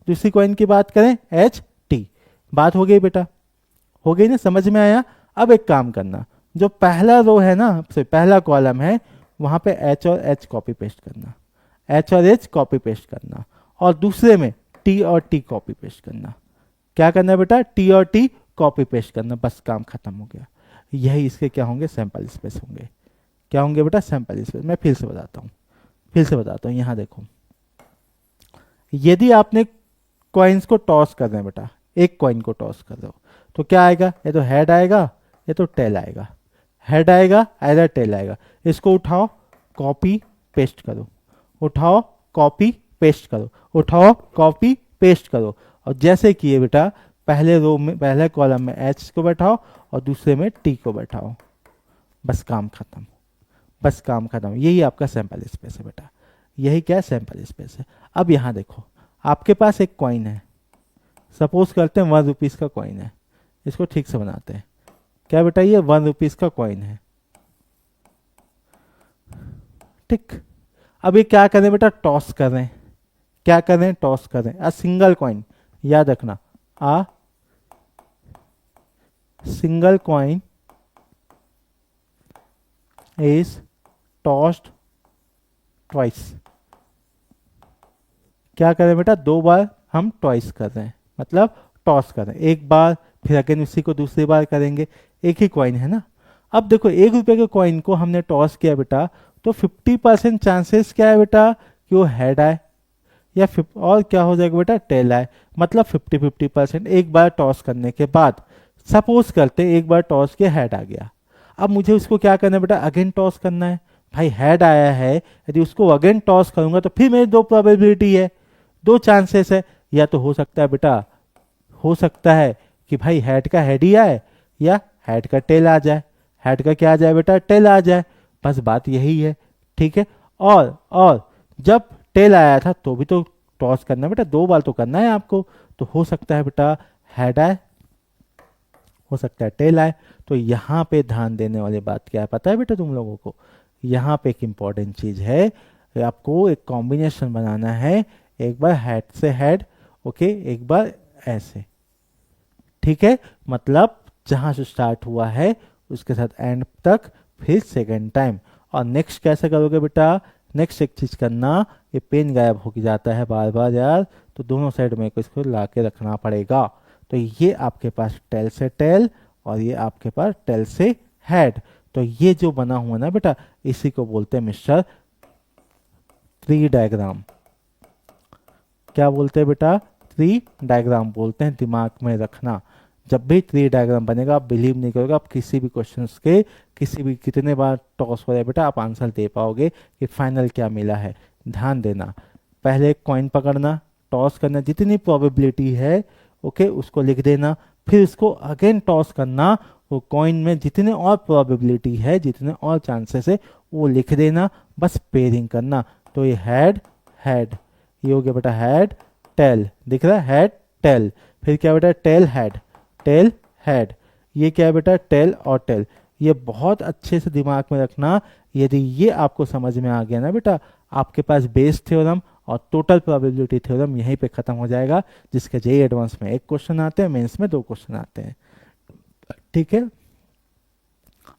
दूसरी कॉइन की बात करें एच टी, बात हो गई बेटा, हो गई ना, समझ में आया। अब एक काम करना, जो पहला रो है ना, पहला कॉलम है, वहां पे एच और एच कॉपी पेस्ट करना, एच और एच कॉपी पेस्ट करना, और दूसरे में टी और टी कॉपी पेस्ट करना। क्या करना है बेटा, टी और टी कॉपी पेस्ट करना, बस काम खत्म हो गया। यही इसके क्या होंगे, सैंपल स्पेस होंगे। क्या होंगे बेटा, सैंपल स्पेस। मैं फिर से बताता हूँ, फिर से बताता हूँ, यहाँ देखो, यदि आपने कॉइन्स को टॉस कर रहे हैं बेटा, एक कॉइन को टॉस कर रहे हो, तो क्या आएगा, ये तो हेड आएगा, ये तो टेल आएगा, हेड आएगा आएगा टेल आएगा। इसको उठाओ, कॉपी पेस्ट करो, उठाओ कॉपी पेस्ट करो, उठाओ कॉपी पेस्ट करो, और जैसे किए बेटा, पहले रो में, पहले कॉलम में एच को बैठाओ और दूसरे में टी को बैठाओ, बस काम खत्म, बस काम खत्म। यही आपका सैंपल स्पेस है बेटा, यही क्या है, सैंपल स्पेस है। अब यहाँ देखो, आपके पास एक कॉइन है, सपोज करते हैं 1 रुपीज़ का कॉइन है, इसको ठीक से बनाते हैं। क्या बेटा, ये 1 रुपीज़ का कॉइन है, ठीक। अब ये क्या करें बेटा, टॉस कर रहे हैं, क्या कर रहे हैं, टॉस कर रहे हैं। अ सिंगल कॉइन, याद रखना, a single coin is tossed twice. क्या करें बेटा, 2 बार हम ट्वाइस कर रहे हैं, मतलब टॉस कर रहे हैं, एक बार फिर अगेन उसी को दूसरी बार करेंगे, एक ही कॉइन है ना। अब देखो, 1 रुपए के कॉइन को हमने टॉस किया बेटा, तो 50% चांसेस क्या है बेटा, कि वो हेड आए, या और क्या हो जाएगा बेटा, टेल आए, मतलब 50-50%। एक बार टॉस करने के बाद, सपोज करते एक बार टॉस के हेड आ गया, अब मुझे उसको क्या करना है बेटा, अगेन टॉस करना है। भाई हेड आया है, यदि उसको अगेन टॉस करूंगा तो फिर मेरी 2 प्रोबेबिलिटी है, 2 चांसेस है। या तो हो सकता है बेटा, हो सकता है कि भाई हेड का हेड ही आए, या हेड का टेल आ जाए, हेड का क्या आ जाए बेटा, टेल आ जाए, बस बात यही है, ठीक है। और जब टेल आया था तो भी तो टॉस करना है बेटा, 2 बार तो करना है आपको, तो हो सकता है बेटा हेड आए, हो सकता है टेल आए। तो यहाँ पे ध्यान देने वाली बात क्या है पता है बेटा तुम लोगों को, यहाँ पे एक इंपॉर्टेंट चीज है, आपको एक कॉम्बिनेशन बनाना है, एक बार हेड से हेड, ओके, एक बार ऐसे, ठीक है। मतलब जहां से स्टार्ट हुआ है उसके साथ एंड तक, फिर सेकेंड टाइम। और नेक्स्ट कैसे करोगे बेटा, नेक्स्ट एक चीज करना, ये पेन गायब हो जाता है बार बार यार, तो दोनों साइड में इसको ला के रखना पड़ेगा। तो ये आपके पास टेल से टेल, और ये आपके पास टेल से हेड। तो ये जो बना हुआ ना बेटा, इसी को बोलते हैं मिस्टर ट्री डायग्राम। क्या बोलते हैं बेटा, ट्री डायग्राम बोलते हैं, दिमाग में रखना। जब भी ट्री डायग्राम बनेगा, आप बिलीव नहीं करोगे, आप किसी भी क्वेश्चंस के, किसी भी कितने बार टॉस हो रहा है बेटा, आप आंसर दे पाओगे कि फाइनल क्या मिला है। ध्यान देना, पहले कॉइन पकड़ना, टॉस करना, जितनी प्रोबेबिलिटी है ओके उसको लिख देना, फिर उसको अगेन टॉस करना, वो कॉइन में जितने और प्रोबेबिलिटी है, जितने और चांसेस है वो लिख देना, बस पेयरिंग करना। तो ये हेड हेड, ये हो गया बेटा हेड टेल, दिख रहा है हेड टेल, फिर क्या बेटा टेल हेड, टेल हेड, ये क्या है बेटा टेल और टेल। ये बहुत अच्छे से दिमाग में रखना, यदि ये आपको समझ में आ गया ना बेटा, आपके पास बेस थ्योरम और टोटल प्रोबेबिलिटी थ्योरम यहीं पे खत्म हो जाएगा, जिसके जेईई एडवांस में 1 क्वेश्चन आते हैं, मेंस में 2 क्वेश्चन आते हैं, ठीक है।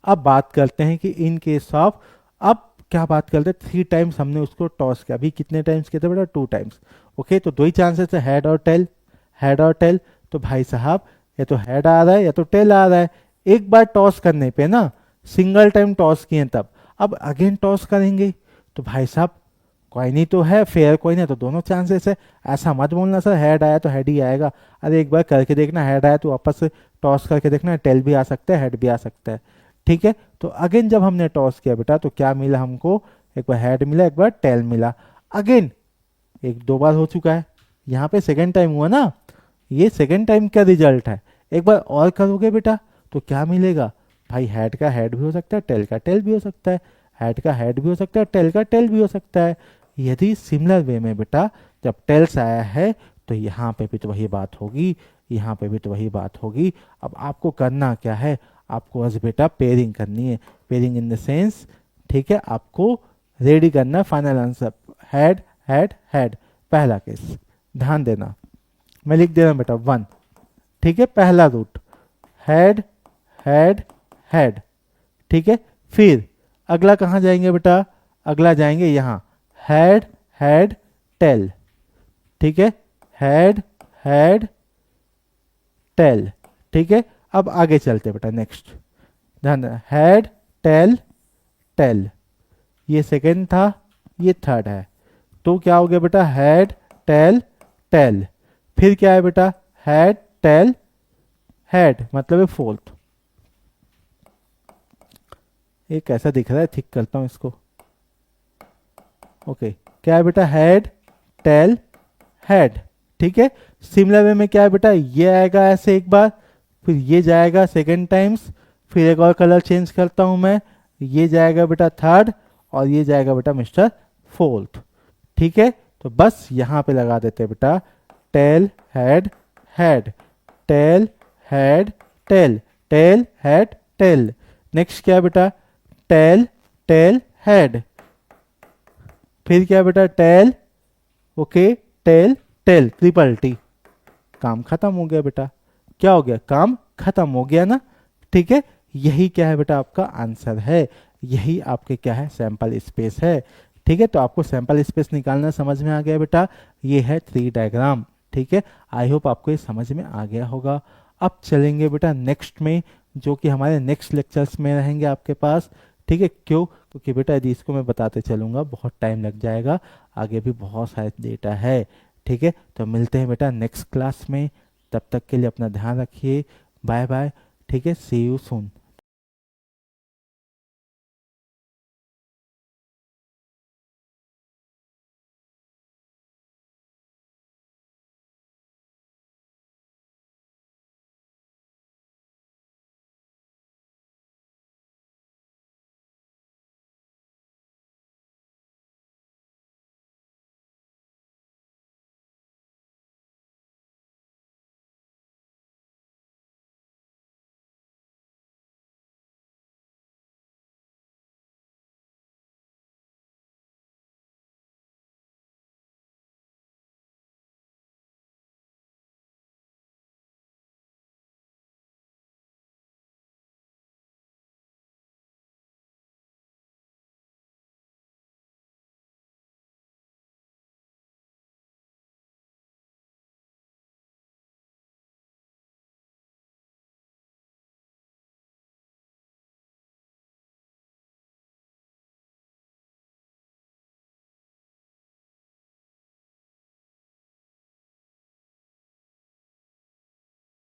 अब बात करते हैं कि इन केस ऑफ, अब क्या बात करते हैं, 3 टाइम्स हमने उसको टॉस किया, अभी कितने टाइम्स किए थे बेटा, 2 टाइम्स, ओके। तो 2 ही चांसेस है, हेड और टेल, हेड और टेल। तो भाई साहब या तो हेड आ रहा है या तो टेल आ रहा है, एक बार टॉस करने पे ना, सिंगल टाइम टॉस किए तब, अब अगेन टॉस करेंगे तो भाई साहब कॉइन ही तो है, फेयर कॉइन है, तो दोनों चांसेस है। ऐसा मत बोलना सर हेड आया तो हेड ही आएगा, अरे एक बार करके देखना, हेड आया तो वापस से टॉस करके देखना, टेल भी आ सकता है, हेड भी आ सकता है, ठीक है। तो अगेन जब हमने टॉस किया बेटा तो क्या मिला हमको, एक बार हेड मिला, एक बार टेल मिला, अगेन 1-2 बार हो चुका है, यहाँ पे सेकेंड टाइम हुआ ना, ये सेकेंड टाइम का रिजल्ट है। एक बार और करोगे बेटा तो क्या मिलेगा, भाई हेड का हेड भी हो सकता है, टेल का टेल भी हो सकता है, हेड का हेड भी हो सकता है, टेल का टेल भी हो सकता है। यदि सिमिलर वे में बेटा जब टेल्स आया है तो यहाँ पे भी तो वही बात होगी, यहाँ पे भी तो वही बात होगी। अब आपको करना क्या है, आपको बस बेटा पेयरिंग करनी है, पेयरिंग इन द सेंस ठीक है, आपको रेडी करना final answer. Had had had, पहला केस, ध्यान देना। मैं लिख दे रहा हूँ बेटा 1, ठीक है, पहला रूट हैड हैड हैड, ठीक है। फिर अगला कहाँ जाएंगे बेटा, अगला जाएंगे यहाँ, हैड टेल, ठीक है, हैड टेल, ठीक है। अब आगे चलते बेटा, नेक्स्ट ध्यान देना, हैड टेल टेल, ये सेकेंड था, ये थर्ड है, तो क्या हो गया बेटा, हैड टेल टेल। फिर क्या है बेटा, हैड टेल हैड, मतलब है फोर्थ। ये कैसा दिख रहा है, ठीक करता हूं इसको। ओके, क्या है बेटा, हैड टेल हैड, ठीक है। सिमिलर वे में क्या है बेटा, ये आएगा ऐसे एक बार, फिर ये जाएगा सेकेंड टाइम्स, फिर एक और कलर चेंज करता हूं मैं, ये जाएगा बेटा थर्ड, और ये जाएगा बेटा मिस्टर फोर्थ, ठीक है। तो बस यहाँ पे लगा देते हैं बेटा, tail head head, tail head tail, tail head tail. Next क्या है बेटा, टेल टेल हैड, फिर क्या है बेटा, tail, okay, tail tail, triple T. काम खत्म हो गया बेटा, क्या हो गया, काम खत्म हो गया ना, ठीक है। यही क्या है बेटा, आपका आंसर है, यही आपके क्या है, सैंपल स्पेस है, ठीक है। तो आपको सैंपल स्पेस निकालना समझ में आ गया बेटा, ये है ट्री डायग्राम, ठीक है। आई होप आपको ये समझ में आ गया होगा। अब चलेंगे बेटा नेक्स्ट में, जो कि हमारे नेक्स्ट लेक्चर्स में रहेंगे आपके पास, ठीक है। क्यों, क्योंकि बेटा यदि इसको मैं बताते चलूँगा बहुत टाइम लग जाएगा, आगे भी बहुत सारे डेटा है, ठीक है। तो मिलते हैं बेटा नेक्स्ट क्लास में, तब तक के लिए अपना ध्यान रखिए, बाय बाय, ठीक है, सी यू सून।